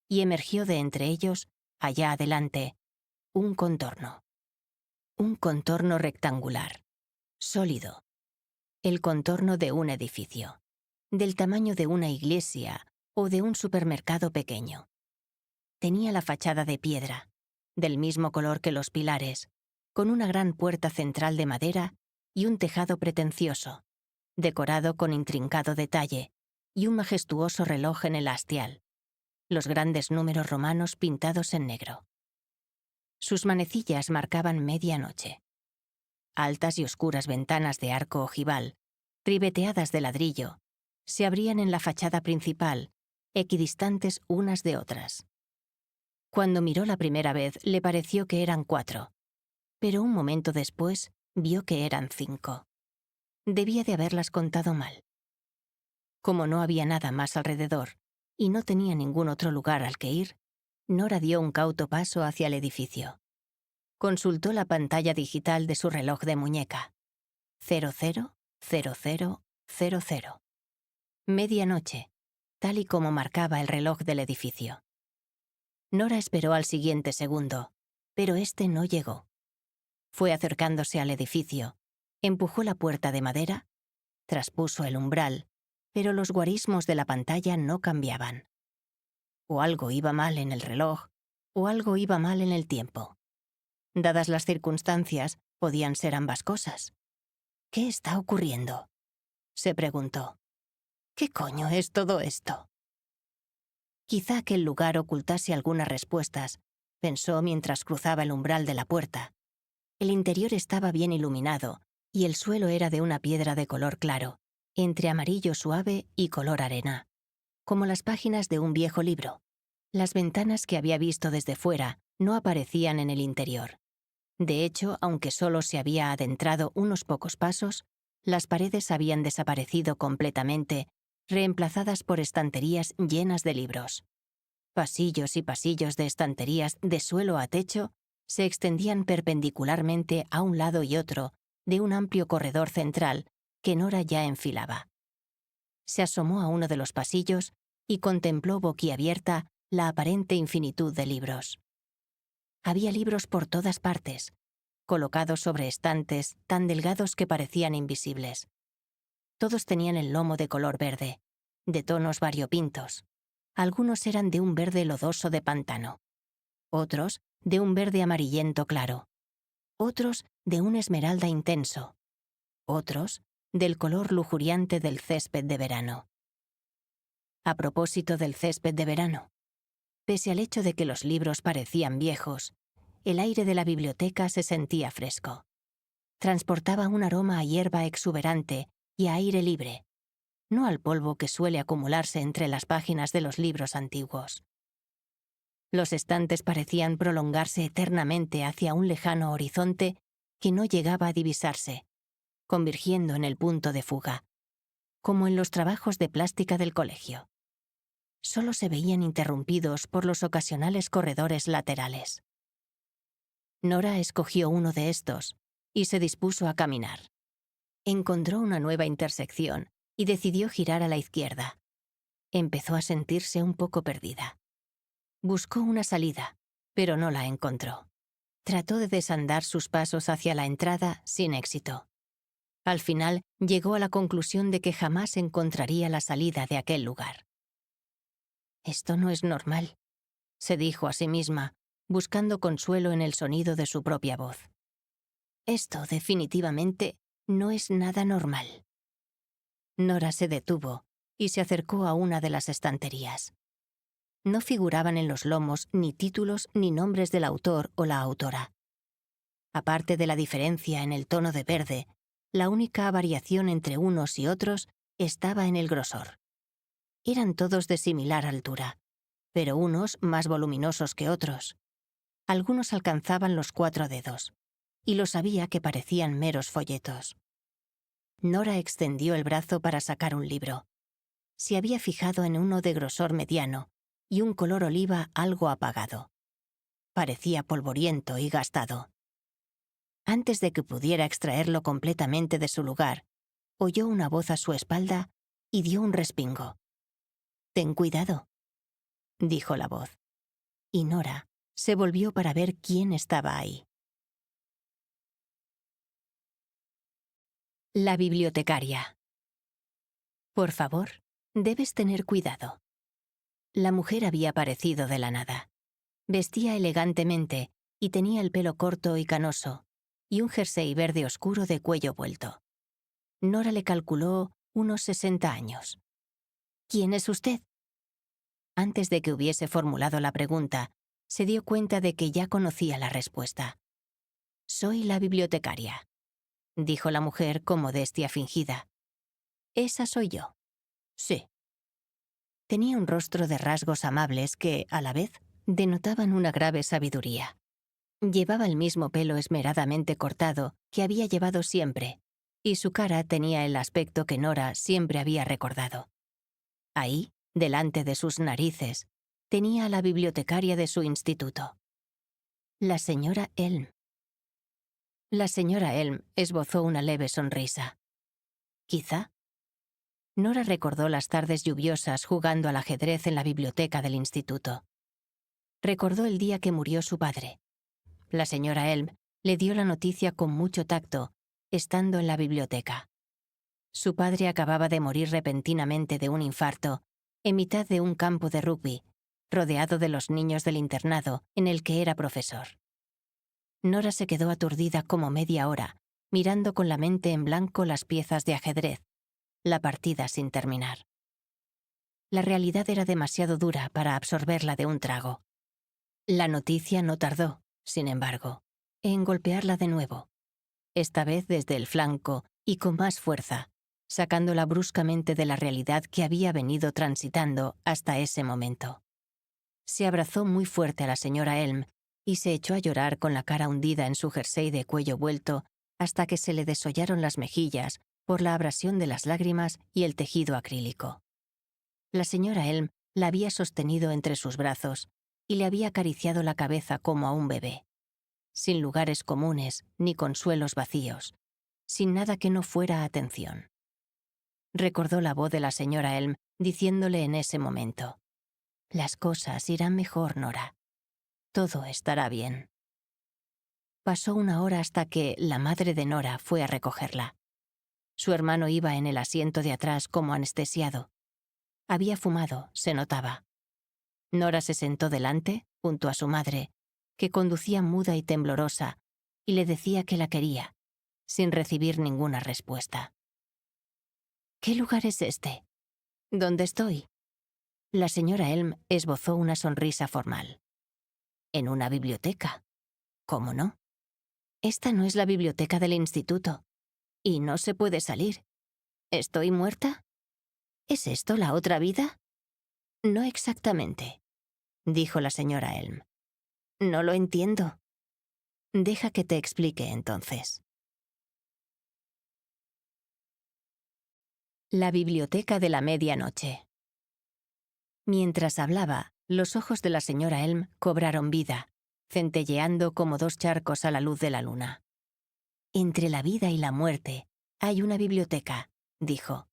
y emergió de entre ellos, allá adelante, un contorno. Un contorno rectangular, sólido. El contorno de un edificio, del tamaño de una iglesia o de un supermercado pequeño. Tenía la fachada de piedra, del mismo color que los pilares, con una gran puerta central de madera y un tejado pretencioso, decorado con intrincado detalle, y un majestuoso reloj en el hastial, los grandes números romanos pintados en negro. Sus manecillas marcaban medianoche. Altas y oscuras ventanas de arco ojival, ribeteadas de ladrillo, se abrían en la fachada principal, equidistantes unas de otras. Cuando miró la primera vez le pareció que eran 4, pero un momento después vio que eran 5. Debía de haberlas contado mal. Como no había nada más alrededor y no tenía ningún otro lugar al que ir, Nora dio un cauto paso hacia el edificio. Consultó la pantalla digital de su reloj de muñeca. 00:00:00. Medianoche, tal y como marcaba el reloj del edificio. Nora esperó al siguiente segundo, pero este no llegó. Fue acercándose al edificio, empujó la puerta de madera, traspuso el umbral, pero los guarismos de la pantalla no cambiaban. O algo iba mal en el reloj, ¿O algo iba mal en el tiempo? Dadas las circunstancias, podían ser ambas cosas. ¿Qué está ocurriendo?, se preguntó. ¿Qué coño es todo esto? Quizá aquel lugar ocultase algunas respuestas, pensó mientras cruzaba el umbral de la puerta. El interior estaba bien iluminado y el suelo era de una piedra de color claro, entre amarillo suave y color arena, como las páginas de un viejo libro. Las ventanas que había visto desde fuera no aparecían en el interior. De hecho, aunque solo se había adentrado unos pocos pasos, las paredes habían desaparecido completamente, reemplazadas por estanterías llenas de libros. Pasillos y pasillos de estanterías de suelo a techo se extendían perpendicularmente a un lado y otro de un amplio corredor central que Nora ya enfilaba. Se asomó a uno de los pasillos y contempló boquiabierta la aparente infinitud de libros. Había libros por todas partes, colocados sobre estantes tan delgados que parecían invisibles. Todos tenían el lomo de color verde, de tonos variopintos. Algunos eran de un verde lodoso de pantano, otros de un verde amarillento claro, otros de un esmeralda intenso, otros del color lujuriante del césped de verano. A propósito del césped de verano, pese al hecho de que los libros parecían viejos, el aire de la biblioteca se sentía fresco. Transportaba un aroma a hierba exuberante y a aire libre, no al polvo que suele acumularse entre las páginas de los libros antiguos. Los estantes parecían prolongarse eternamente hacia un lejano horizonte que no llegaba a divisarse, convergiendo en el punto de fuga, como en los trabajos de plástica del colegio. Solo se veían interrumpidos por los ocasionales corredores laterales. Nora escogió uno de estos y se dispuso a caminar. Encontró una nueva intersección y decidió girar a la izquierda. Empezó a sentirse un poco perdida. Buscó una salida, pero no la encontró. Trató de desandar sus pasos hacia la entrada sin éxito. Al final, llegó a la conclusión de que jamás encontraría la salida de aquel lugar. «Esto no es normal», se dijo a sí misma, buscando consuelo en el sonido de su propia voz. «Esto definitivamente no es nada normal». Nora se detuvo y se acercó a una de las estanterías. No figuraban en los lomos ni títulos ni nombres del autor o la autora. Aparte de la diferencia en el tono de verde, la única variación entre unos y otros estaba en el grosor. Eran todos de similar altura, pero unos más voluminosos que otros. Algunos alcanzaban los 4 dedos, y lo sabía que parecían meros folletos. Nora extendió el brazo para sacar un libro. Se había fijado en uno de grosor mediano y un color oliva algo apagado. Parecía polvoriento y gastado. Antes de que pudiera extraerlo completamente de su lugar, oyó una voz a su espalda y dio un respingo. «Ten cuidado», dijo la voz. Y Nora se volvió para ver quién estaba ahí. La bibliotecaria. «Por favor, debes tener cuidado». La mujer había aparecido de la nada. Vestía elegantemente y tenía el pelo corto y canoso, y un jersey verde oscuro de cuello vuelto. Nora le calculó unos 60 años. «¿Quién es usted?». Antes de que hubiese formulado la pregunta, se dio cuenta de que ya conocía la respuesta. «Soy la bibliotecaria», dijo la mujer con modestia fingida. «Esa soy yo». «Sí». Tenía un rostro de rasgos amables que, a la vez, denotaban una grave sabiduría. Llevaba el mismo pelo esmeradamente cortado que había llevado siempre, y su cara tenía el aspecto que Nora siempre había recordado. Ahí, delante de sus narices, tenía a la bibliotecaria de su instituto. La señora Elm. La señora Elm esbozó una leve sonrisa. ¿Quizá? Nora recordó las tardes lluviosas jugando al ajedrez en la biblioteca del instituto. Recordó el día que murió su padre. La señora Elm le dio la noticia con mucho tacto, estando en la biblioteca. Su padre acababa de morir repentinamente de un infarto, en mitad de un campo de rugby, rodeado de los niños del internado en el que era profesor. Nora se quedó aturdida como media hora, mirando con la mente en blanco las piezas de ajedrez, la partida sin terminar. La realidad era demasiado dura para absorberla de un trago. La noticia no tardó, sin embargo, en golpearla de nuevo, esta vez desde el flanco y con más fuerza, sacándola bruscamente de la realidad que había venido transitando hasta ese momento. Se abrazó muy fuerte a la señora Elm y se echó a llorar con la cara hundida en su jersey de cuello vuelto hasta que se le desollaron las mejillas por la abrasión de las lágrimas y el tejido acrílico. La señora Elm la había sostenido entre sus brazos y le había acariciado la cabeza como a un bebé, sin lugares comunes ni consuelos vacíos, sin nada que no fuera atención. Recordó la voz de la señora Elm diciéndole en ese momento: «Las cosas irán mejor, Nora. Todo estará bien». Pasó una hora hasta que la madre de Nora fue a recogerla. Su hermano iba en el asiento de atrás como anestesiado. Había fumado, se notaba. Nora se sentó delante, junto a su madre, que conducía muda y temblorosa, y le decía que la quería, sin recibir ninguna respuesta. «¿Qué lugar es este? ¿Dónde estoy?» La señora Elm esbozó una sonrisa formal. «En una biblioteca. ¿Cómo no? Esta no es la biblioteca del instituto. Y no se puede salir. ¿Estoy muerta? ¿Es esto la otra vida?» «No exactamente», dijo la señora Elm. «No lo entiendo». «Deja que te explique entonces». La biblioteca de la medianoche. Mientras hablaba, los ojos de la señora Elm cobraron vida, centelleando como dos charcos a la luz de la luna. «Entre la vida y la muerte hay una biblioteca», dijo.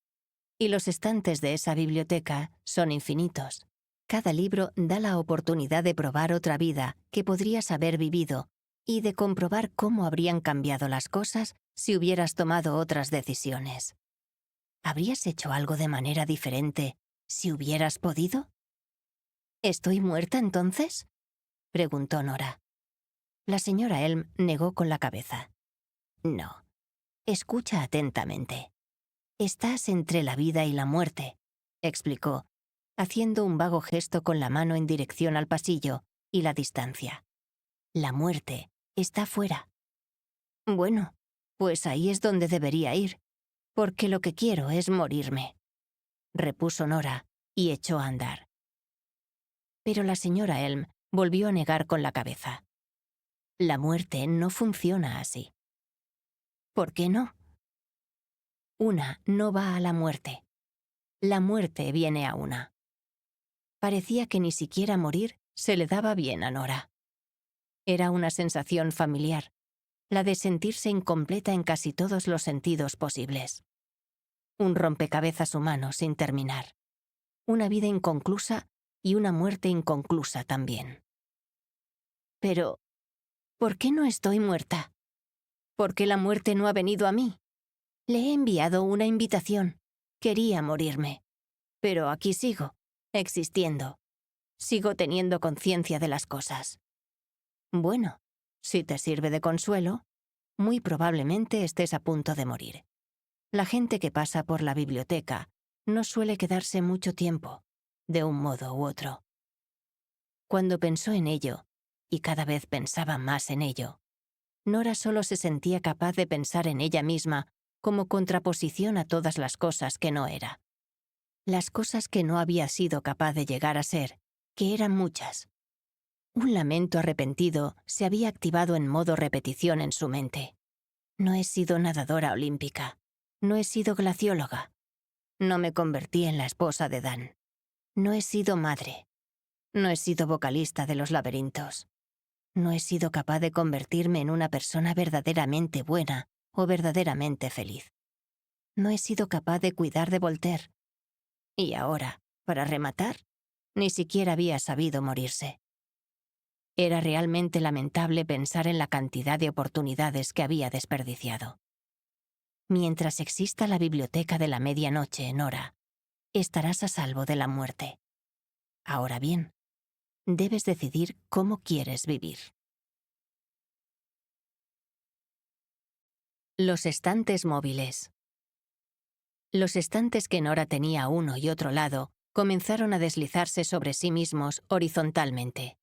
«Y los estantes de esa biblioteca son infinitos. Cada libro da la oportunidad de probar otra vida que podrías haber vivido y de comprobar cómo habrían cambiado las cosas si hubieras tomado otras decisiones. ¿Habrías hecho algo de manera diferente si hubieras podido?» «¿Estoy muerta entonces?», preguntó Nora. La señora Elm negó con la cabeza. «No. Escucha atentamente. Estás entre la vida y la muerte», explicó, haciendo un vago gesto con la mano en dirección al pasillo y la distancia. «La muerte está fuera». «Bueno, pues ahí es donde debería ir, porque lo que quiero es morirme», repuso Nora y echó a andar. Pero la señora Elm volvió a negar con la cabeza. «La muerte no funciona así». «¿Por qué no?» «Una no va a la muerte. La muerte viene a una». Parecía que ni siquiera morir se le daba bien a Nora. Era una sensación familiar, la de sentirse incompleta en casi todos los sentidos posibles. Un rompecabezas humano sin terminar. Una vida inconclusa y una muerte inconclusa también. «Pero, ¿por qué no estoy muerta? ¿Por qué la muerte no ha venido a mí? Le he enviado una invitación. Quería morirme. Pero aquí sigo, existiendo. Sigo teniendo conciencia de las cosas». «Bueno, si te sirve de consuelo, muy probablemente estés a punto de morir. La gente que pasa por la biblioteca no suele quedarse mucho tiempo, de un modo u otro». Cuando pensó en ello, y cada vez pensaba más en ello, Nora solo se sentía capaz de pensar en ella misma como contraposición a todas las cosas que no era. Las cosas que no había sido capaz de llegar a ser, que eran muchas. Un lamento arrepentido se había activado en modo repetición en su mente. «No he sido nadadora olímpica. No he sido glacióloga. No me convertí en la esposa de Dan. No he sido madre. No he sido vocalista de los laberintos. No he sido capaz de convertirme en una persona verdaderamente buena o verdaderamente feliz. No he sido capaz de cuidar de Voltaire. Y ahora, para rematar, ni siquiera había sabido morirse». Era realmente lamentable pensar en la cantidad de oportunidades que había desperdiciado. Mientras exista la biblioteca de la medianoche, Nora, estarás a salvo de la muerte. Ahora bien, Debes decidir cómo quieres vivir. Los estantes móviles. Los estantes que Nora tenía a uno y otro lado comenzaron a deslizarse sobre sí mismos horizontalmente.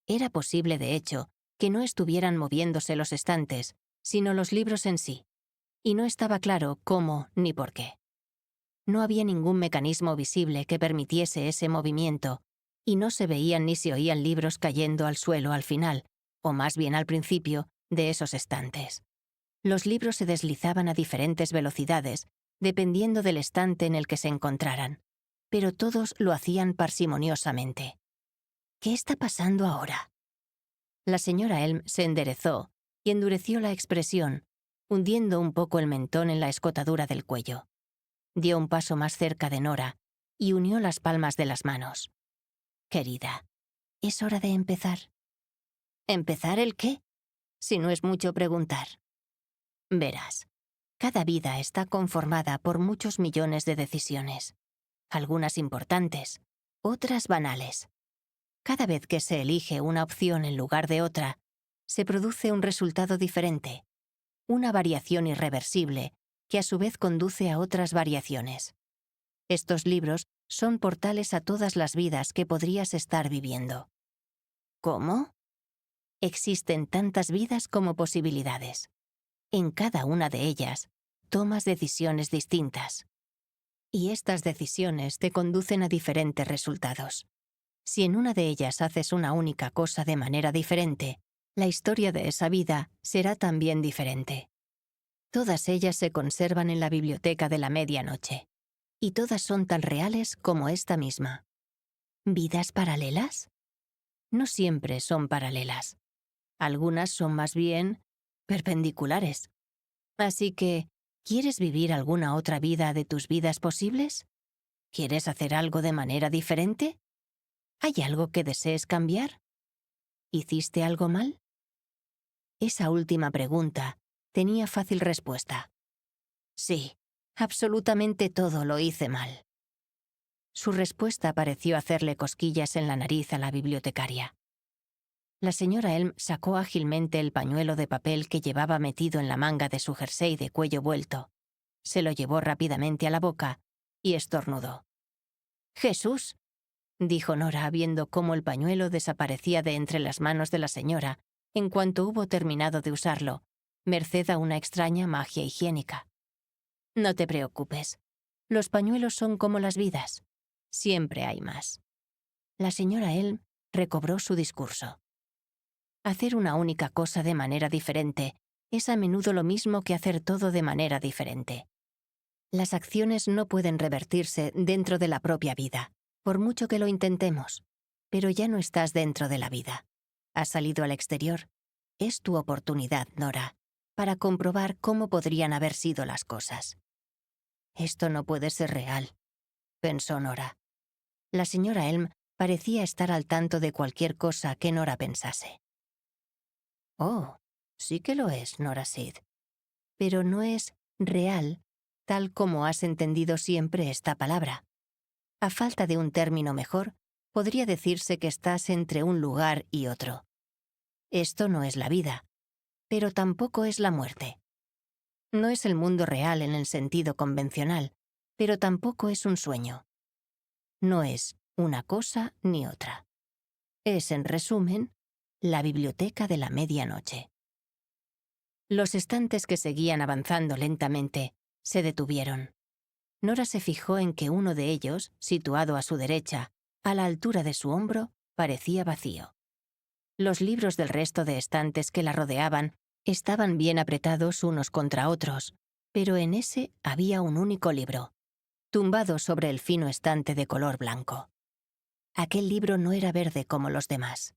Era posible, de hecho, que no estuvieran moviéndose los estantes, sino los libros en sí, y no estaba claro cómo ni por qué. No había ningún mecanismo visible que permitiese ese movimiento, y no se veían ni se oían libros cayendo al suelo al final, o más bien al principio, de esos estantes. Los libros se deslizaban a diferentes velocidades, dependiendo del estante en el que se encontraran, pero todos lo hacían parsimoniosamente. ¿Qué está pasando ahora? La señora Elm se enderezó y endureció la expresión, hundiendo un poco el mentón en la escotadura del cuello. Dio un paso más cerca de Nora y unió las palmas de las manos. Querida, es hora de empezar. ¿Empezar el qué? Si no es mucho preguntar. Verás, cada vida está conformada por muchos millones de decisiones, algunas importantes, otras banales. Cada vez que se elige una opción en lugar de otra, se produce un resultado diferente, una variación irreversible que a su vez conduce a otras variaciones. Estos libros son portales a todas las vidas que podrías estar viviendo. ¿Cómo? Existen tantas vidas como posibilidades. En cada una de ellas, tomas decisiones distintas. Y estas decisiones te conducen a diferentes resultados. Si en una de ellas haces una única cosa de manera diferente, la historia de esa vida será también diferente. Todas ellas se conservan en la biblioteca de la medianoche, y todas son tan reales como esta misma. ¿Vidas paralelas? No siempre son paralelas. Algunas son más bien perpendiculares. Así que, ¿quieres vivir alguna otra vida de tus vidas posibles? ¿Quieres hacer algo de manera diferente? ¿Hay algo que desees cambiar? ¿Hiciste algo mal? Esa última pregunta tenía fácil respuesta. Sí, absolutamente todo lo hice mal. Su respuesta pareció hacerle cosquillas en la nariz a la bibliotecaria. La señora Elm sacó ágilmente el pañuelo de papel que llevaba metido en la manga de su jersey de cuello vuelto, se lo llevó rápidamente a la boca y estornudó. «¡Jesús!», dijo Nora, viendo cómo el pañuelo desaparecía de entre las manos de la señora en cuanto hubo terminado de usarlo, merced a una extraña magia higiénica. «No te preocupes. Los pañuelos son como las vidas. Siempre hay más». La señora Elm recobró su discurso. Hacer una única cosa de manera diferente es a menudo lo mismo que hacer todo de manera diferente. Las acciones no pueden revertirse dentro de la propia vida, por mucho que lo intentemos, pero ya no estás dentro de la vida. Has salido al exterior. Es tu oportunidad, Nora, para comprobar cómo podrían haber sido las cosas. «Esto no puede ser real», pensó Nora. La señora Elm parecía estar al tanto de cualquier cosa que Nora pensase. «Oh, sí que lo es, Nora Sid. Pero no es real tal como has entendido siempre esta palabra. A falta de un término mejor, podría decirse que estás entre un lugar y otro. Esto no es la vida, pero tampoco es la muerte. No es el mundo real en el sentido convencional, pero tampoco es un sueño. No es una cosa ni otra. Es, en resumen, la biblioteca de la medianoche». Los estantes que seguían avanzando lentamente se detuvieron. Nora se fijó en que uno de ellos, situado a su derecha, a la altura de su hombro, parecía vacío. Los libros del resto de estantes que la rodeaban estaban bien apretados unos contra otros, pero en ese había un único libro, tumbado sobre el fino estante de color blanco. Aquel libro no era verde como los demás,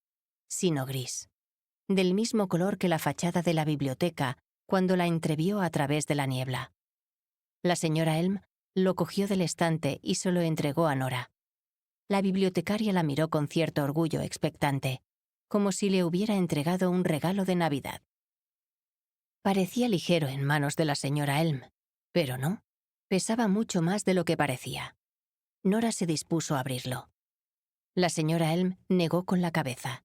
sino gris, del mismo color que la fachada de la biblioteca cuando la entrevió a través de la niebla. La señora Elm lo cogió del estante y se lo entregó a Nora. La bibliotecaria la miró con cierto orgullo expectante, como si le hubiera entregado un regalo de Navidad. Parecía ligero en manos de la señora Elm, pero no, pesaba mucho más de lo que parecía. Nora se dispuso a abrirlo. La señora Elm negó con la cabeza.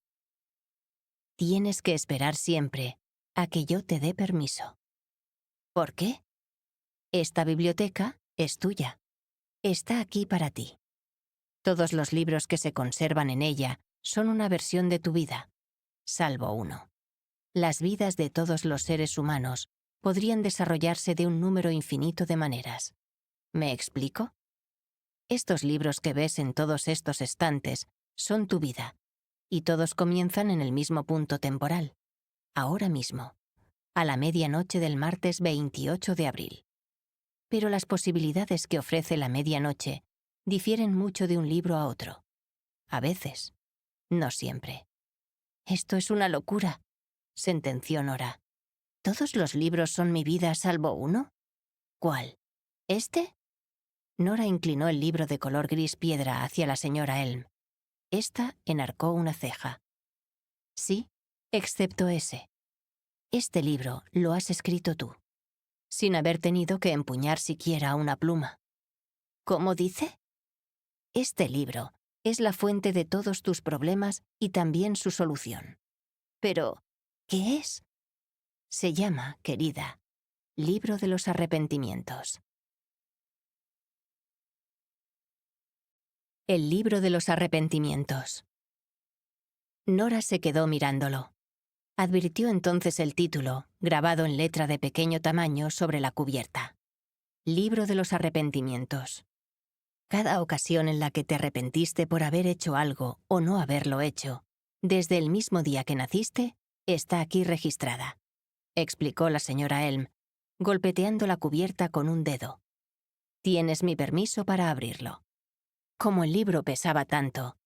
Tienes que esperar siempre a que yo te dé permiso. ¿Por qué? Esta biblioteca es tuya. Está aquí para ti. Todos los libros que se conservan en ella son una versión de tu vida, salvo uno. Las vidas de todos los seres humanos podrían desarrollarse de un número infinito de maneras. ¿Me explico? Estos libros que ves en todos estos estantes son tu vida, y todos comienzan en el mismo punto temporal, ahora mismo, a la medianoche del martes 28 de abril. Pero las posibilidades que ofrece la medianoche difieren mucho de un libro a otro. A veces, no siempre. Esto es una locura, sentenció Nora. ¿Todos los libros son mi vida salvo uno? ¿Cuál? ¿Este? Nora inclinó el libro de color gris piedra hacia la señora Elm. Esta enarcó una ceja. Sí, excepto ese. Este libro lo has escrito tú, sin haber tenido que empuñar siquiera una pluma. ¿Cómo dice? Este libro es la fuente de todos tus problemas y también su solución. Pero, ¿qué es? Se llama, querida, Libro de los Arrepentimientos. El libro de los arrepentimientos. Nora se quedó mirándolo. Advirtió entonces el título, grabado en letra de pequeño tamaño sobre la cubierta. Libro de los arrepentimientos. Cada ocasión en la que te arrepentiste por haber hecho algo o no haberlo hecho, desde el mismo día que naciste, está aquí registrada, explicó la señora Elm, golpeteando la cubierta con un dedo. Tienes mi permiso para abrirlo. Como el libro pesaba tanto,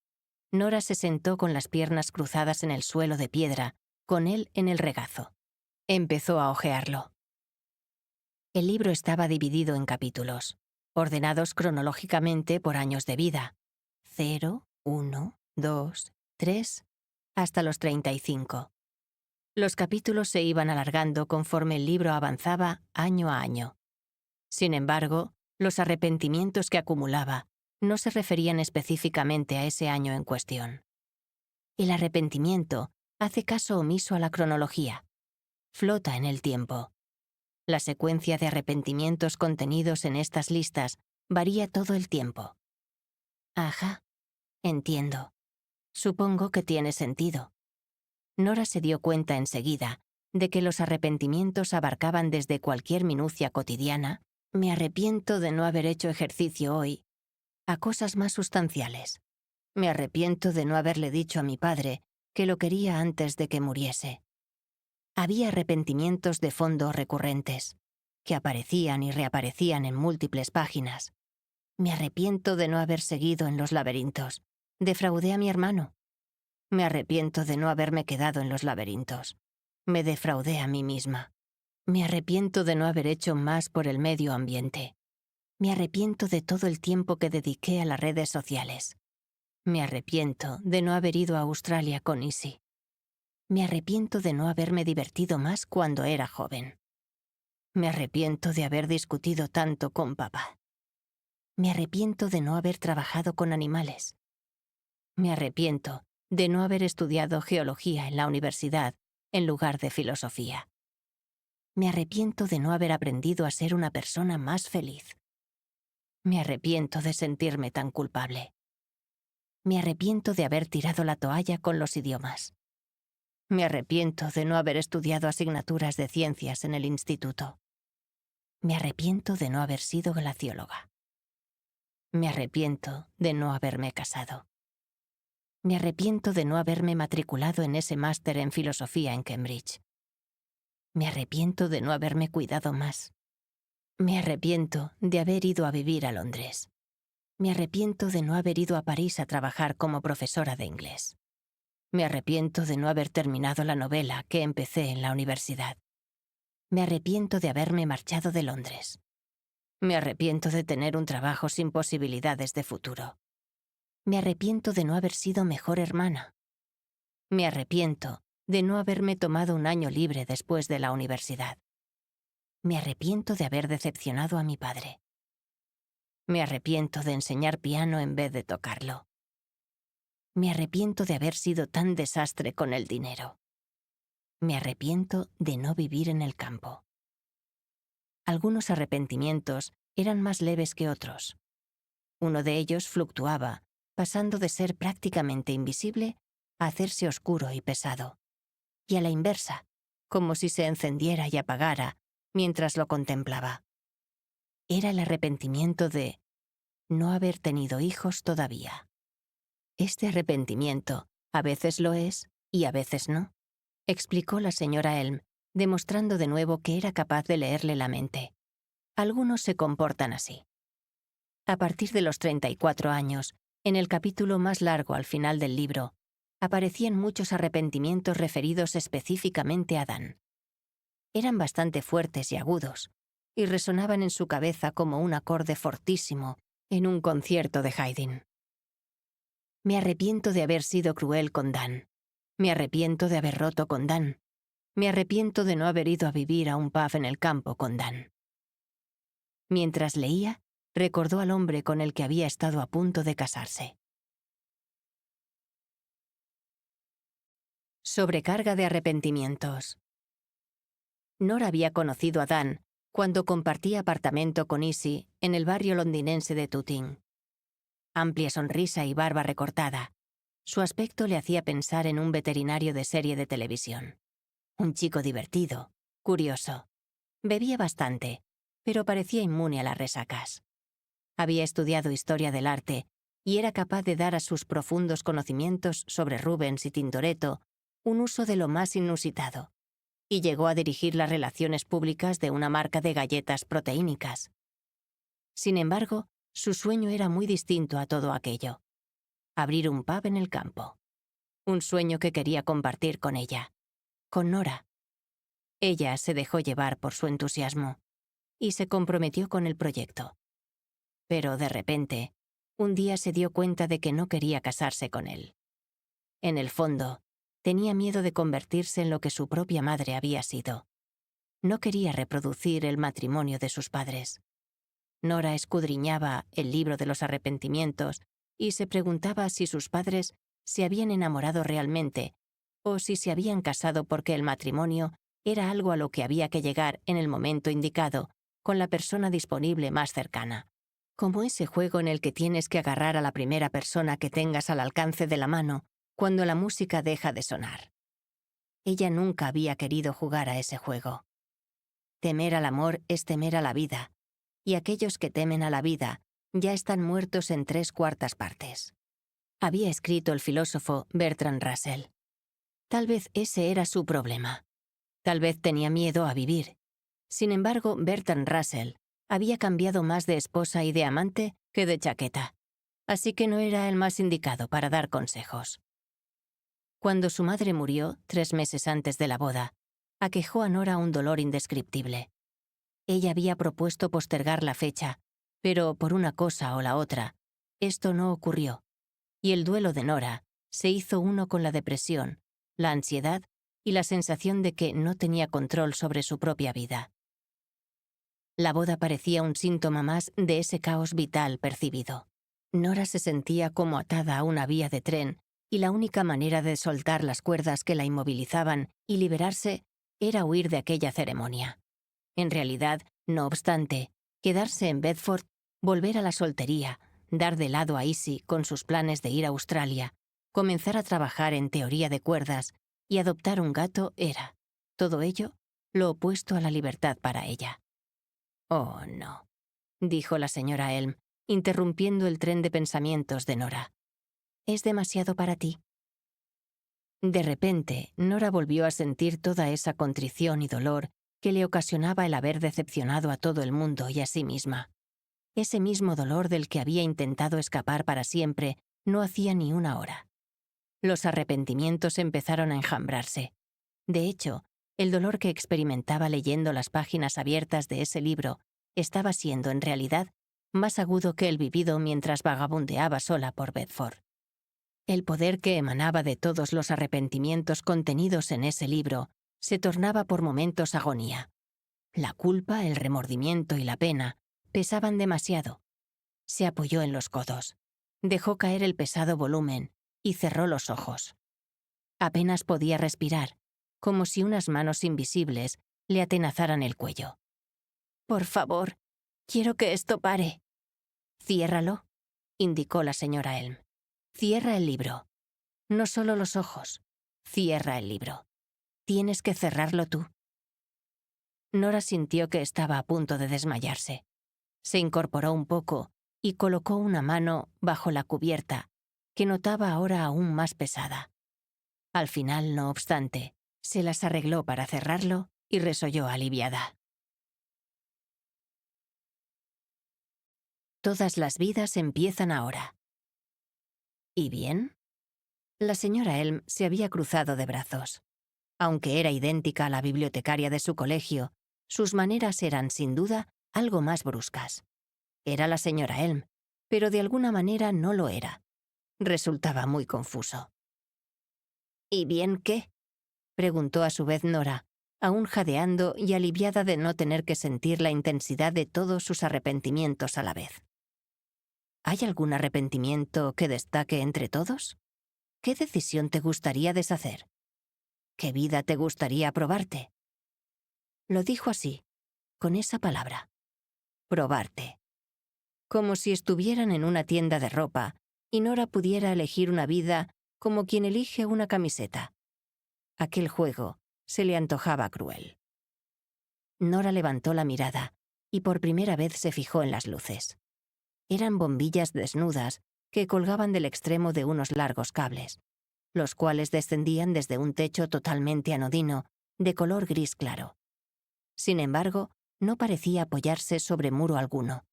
Nora se sentó con las piernas cruzadas en el suelo de piedra, con él en el regazo. Empezó a hojearlo. El libro estaba dividido en capítulos, ordenados cronológicamente por años de vida. 0, 1, 2, 3, hasta los 35. Los capítulos se iban alargando conforme el libro avanzaba año a año. Sin embargo, los arrepentimientos que acumulaba no se referían específicamente a ese año en cuestión. El arrepentimiento hace caso omiso a la cronología. Flota en el tiempo. La secuencia de arrepentimientos contenidos en estas listas varía todo el tiempo. Ajá, entiendo. Supongo que tiene sentido. Nora se dio cuenta enseguida de que los arrepentimientos abarcaban desde cualquier minucia cotidiana, me arrepiento de no haber hecho ejercicio hoy, a cosas más sustanciales. Me arrepiento de no haberle dicho a mi padre que lo quería antes de que muriese. Había arrepentimientos de fondo recurrentes, que aparecían y reaparecían en múltiples páginas. Me arrepiento de no haber seguido en los laberintos. Defraudé a mi hermano. Me arrepiento de no haberme quedado en los laberintos. Me defraudé a mí misma. Me arrepiento de no haber hecho más por el medio ambiente. Me arrepiento de todo el tiempo que dediqué a las redes sociales. Me arrepiento de no haber ido a Australia con Izzy. Me arrepiento de no haberme divertido más cuando era joven. Me arrepiento de haber discutido tanto con papá. Me arrepiento de no haber trabajado con animales. Me arrepiento de no haber estudiado geología en la universidad en lugar de filosofía. Me arrepiento de no haber aprendido a ser una persona más feliz. Me arrepiento de sentirme tan culpable. Me arrepiento de haber tirado la toalla con los idiomas. Me arrepiento de no haber estudiado asignaturas de ciencias en el instituto. Me arrepiento de no haber sido glacióloga. Me arrepiento de no haberme casado. Me arrepiento de no haberme matriculado en ese máster en filosofía en Cambridge. Me arrepiento de no haberme cuidado más. Me arrepiento de haber ido a vivir a Londres. Me arrepiento de no haber ido a París a trabajar como profesora de inglés. Me arrepiento de no haber terminado la novela que empecé en la universidad. Me arrepiento de haberme marchado de Londres. Me arrepiento de tener un trabajo sin posibilidades de futuro. Me arrepiento de no haber sido mejor hermana. Me arrepiento de no haberme tomado un año libre después de la universidad. Me arrepiento de haber decepcionado a mi padre. Me arrepiento de enseñar piano en vez de tocarlo. Me arrepiento de haber sido tan desastre con el dinero. Me arrepiento de no vivir en el campo. Algunos arrepentimientos eran más leves que otros. Uno de ellos fluctuaba, pasando de ser prácticamente invisible a hacerse oscuro y pesado. Y a la inversa, como si se encendiera y apagara mientras lo contemplaba. Era el arrepentimiento de no haber tenido hijos todavía. Este arrepentimiento a veces lo es y a veces no, explicó la señora Elm, demostrando de nuevo que era capaz de leerle la mente. Algunos se comportan así. A partir de los 34 años, en el capítulo más largo al final del libro, aparecían muchos arrepentimientos referidos específicamente a Adán. Eran bastante fuertes y agudos, y resonaban en su cabeza como un acorde fortísimo en un concierto de Haydn. Me arrepiento de haber sido cruel con Dan. Me arrepiento de haber roto con Dan. Me arrepiento de no haber ido a vivir a un pub en el campo con Dan. Mientras leía, recordó al hombre con el que había estado a punto de casarse. Sobrecarga de arrepentimientos. Nora había conocido a Dan cuando compartía apartamento con Izzy en el barrio londinense de Tooting. Amplia sonrisa y barba recortada. Su aspecto le hacía pensar en un veterinario de serie de televisión. Un chico divertido, curioso. Bebía bastante, pero parecía inmune a las resacas. Había estudiado historia del arte y era capaz de dar a sus profundos conocimientos sobre Rubens y Tintoretto un uso de lo más inusitado, y llegó a dirigir las relaciones públicas de una marca de galletas proteínicas. Sin embargo, su sueño era muy distinto a todo aquello. Abrir un pub en el campo. Un sueño que quería compartir con ella, con Nora. Ella se dejó llevar por su entusiasmo y se comprometió con el proyecto. Pero de repente, un día se dio cuenta de que no quería casarse con él. En el fondo, tenía miedo de convertirse en lo que su propia madre había sido. No quería reproducir el matrimonio de sus padres. Nora escudriñaba el libro de los arrepentimientos y se preguntaba si sus padres se habían enamorado realmente o si se habían casado porque el matrimonio era algo a lo que había que llegar en el momento indicado, con la persona disponible más cercana. Como ese juego en el que tienes que agarrar a la primera persona que tengas al alcance de la mano cuando la música deja de sonar. Ella nunca había querido jugar a ese juego. Temer al amor es temer a la vida, y aquellos que temen a la vida ya están muertos en 3/4 partes. Había escrito el filósofo Bertrand Russell. Tal vez ese era su problema. Tal vez tenía miedo a vivir. Sin embargo, Bertrand Russell había cambiado más de esposa y de amante que de chaqueta, así que no era el más indicado para dar consejos. Cuando su madre murió, 3 meses antes de la boda, aquejó a Nora un dolor indescriptible. Ella había propuesto postergar la fecha, pero por una cosa o la otra, esto no ocurrió, y el duelo de Nora se hizo uno con la depresión, la ansiedad y la sensación de que no tenía control sobre su propia vida. La boda parecía un síntoma más de ese caos vital percibido. Nora se sentía como atada a una vía de tren y la única manera de soltar las cuerdas que la inmovilizaban y liberarse era huir de aquella ceremonia. En realidad, no obstante, quedarse en Bedford, volver a la soltería, dar de lado a Izzy con sus planes de ir a Australia, comenzar a trabajar en teoría de cuerdas y adoptar un gato era, todo ello, lo opuesto a la libertad para ella. «Oh, no», dijo la señora Elm, interrumpiendo el tren de pensamientos de Nora. «Es demasiado para ti». De repente, Nora volvió a sentir toda esa contrición y dolor que le ocasionaba el haber decepcionado a todo el mundo y a sí misma. Ese mismo dolor del que había intentado escapar para siempre no hacía ni una hora. Los arrepentimientos empezaron a enjambrarse. De hecho, el dolor que experimentaba leyendo las páginas abiertas de ese libro estaba siendo, en realidad, más agudo que el vivido mientras vagabundeaba sola por Bedford. El poder que emanaba de todos los arrepentimientos contenidos en ese libro se tornaba por momentos agonía. La culpa, el remordimiento y la pena pesaban demasiado. Se apoyó en los codos. Dejó caer el pesado volumen y cerró los ojos. Apenas podía respirar, como si unas manos invisibles le atenazaran el cuello. «Por favor, quiero que esto pare». «Ciérralo», indicó la señora Elm. «Cierra el libro. No solo los ojos. Cierra el libro. Tienes que cerrarlo tú». Nora sintió que estaba a punto de desmayarse. Se incorporó un poco y colocó una mano bajo la cubierta, que notaba ahora aún más pesada. Al final, no obstante, se las arregló para cerrarlo y resolló aliviada. Todas las vidas empiezan ahora. ¿Y bien? La señora Elm se había cruzado de brazos. Aunque era idéntica a la bibliotecaria de su colegio, sus maneras eran, sin duda, algo más bruscas. Era la señora Elm, pero de alguna manera no lo era. Resultaba muy confuso. «¿Y bien qué?», preguntó a su vez Nora, aún jadeando y aliviada de no tener que sentir la intensidad de todos sus arrepentimientos a la vez. ¿Hay algún arrepentimiento que destaque entre todos? ¿Qué decisión te gustaría deshacer? ¿Qué vida te gustaría probarte? Lo dijo así, con esa palabra. Probarte. Como si estuvieran en una tienda de ropa y Nora pudiera elegir una vida como quien elige una camiseta. Aquel juego se le antojaba cruel. Nora levantó la mirada y por primera vez se fijó en las luces. Eran bombillas desnudas que colgaban del extremo de unos largos cables, los cuales descendían desde un techo totalmente anodino, de color gris claro. Sin embargo, no parecía apoyarse sobre muro alguno,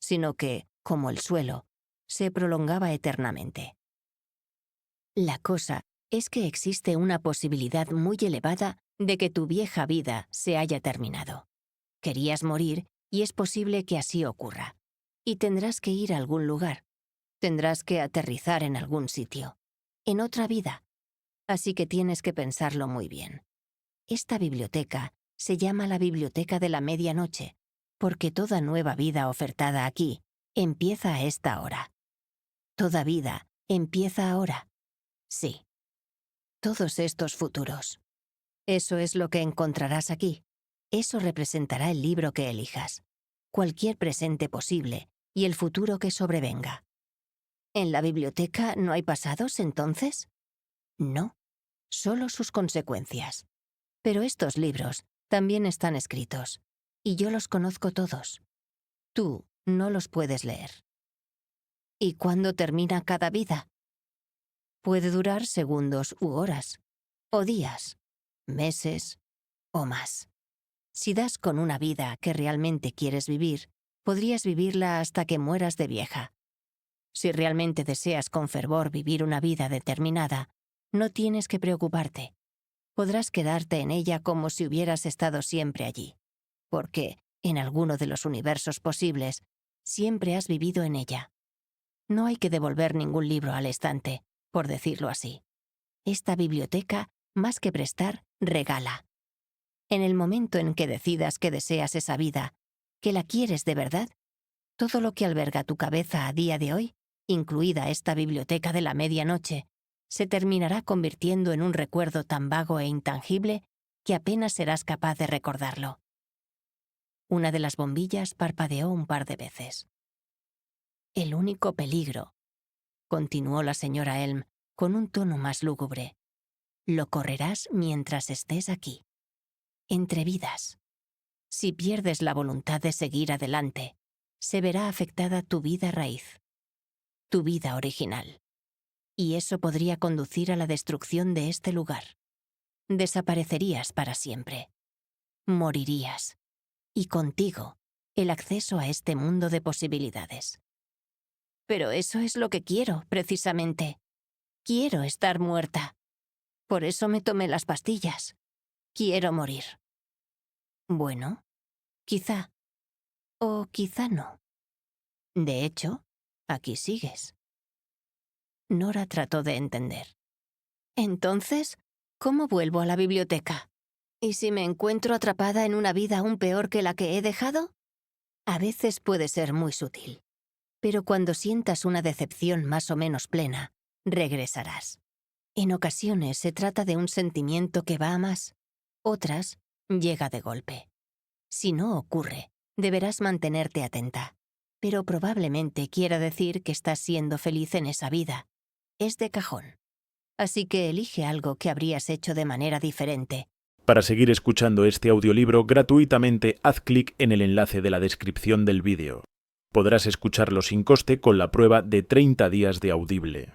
sino que, como el suelo, se prolongaba eternamente. La cosa es que existe una posibilidad muy elevada de que tu vieja vida se haya terminado. Querías morir y es posible que así ocurra. Y tendrás que ir a algún lugar. Tendrás que aterrizar en algún sitio. En otra vida. Así que tienes que pensarlo muy bien. Esta biblioteca se llama la Biblioteca de la Medianoche, porque toda nueva vida ofertada aquí empieza a esta hora. Toda vida empieza ahora. Sí. Todos estos futuros. Eso es lo que encontrarás aquí. Eso representará el libro que elijas. Cualquier presente posible y el futuro que sobrevenga. ¿En la biblioteca no hay pasados, entonces? No, solo sus consecuencias. Pero estos libros también están escritos, y yo los conozco todos. Tú no los puedes leer. ¿Y cuándo termina cada vida? Puede durar segundos u horas, o días, meses o más. Si das con una vida que realmente quieres vivir, podrías vivirla hasta que mueras de vieja. Si realmente deseas con fervor vivir una vida determinada, no tienes que preocuparte. Podrás quedarte en ella como si hubieras estado siempre allí, porque, en alguno de los universos posibles, siempre has vivido en ella. No hay que devolver ningún libro al estante, por decirlo así. Esta biblioteca, más que prestar, regala. En el momento en que decidas que deseas esa vida, que la quieres de verdad, todo lo que alberga tu cabeza a día de hoy, incluida esta biblioteca de la medianoche, se terminará convirtiendo en un recuerdo tan vago e intangible que apenas serás capaz de recordarlo. Una de las bombillas parpadeó un par de veces. El único peligro, continuó la señora Elm con un tono más lúgubre, lo correrás mientras estés aquí. Entre vidas. Si pierdes la voluntad de seguir adelante, se verá afectada tu vida raíz, tu vida original. Y eso podría conducir a la destrucción de este lugar. Desaparecerías para siempre. Morirías. Y contigo, el acceso a este mundo de posibilidades. Pero eso es lo que quiero, precisamente. Quiero estar muerta. Por eso me tomé las pastillas. Quiero morir. Bueno, quizá. O quizá no. De hecho, aquí sigues. Nora trató de entender. Entonces, ¿cómo vuelvo a la biblioteca? ¿Y si me encuentro atrapada en una vida aún peor que la que he dejado? A veces puede ser muy sutil. Pero cuando sientas una decepción más o menos plena, regresarás. En ocasiones se trata de un sentimiento que va a más, otras llega de golpe. Si no ocurre, deberás mantenerte atenta, pero probablemente quiera decir que estás siendo feliz en esa vida. Es de cajón. Así que elige algo que habrías hecho de manera diferente. Para seguir escuchando este audiolibro gratuitamente, haz clic en el enlace de la descripción del vídeo. Podrás escucharlo sin coste con la prueba de 30 días de Audible.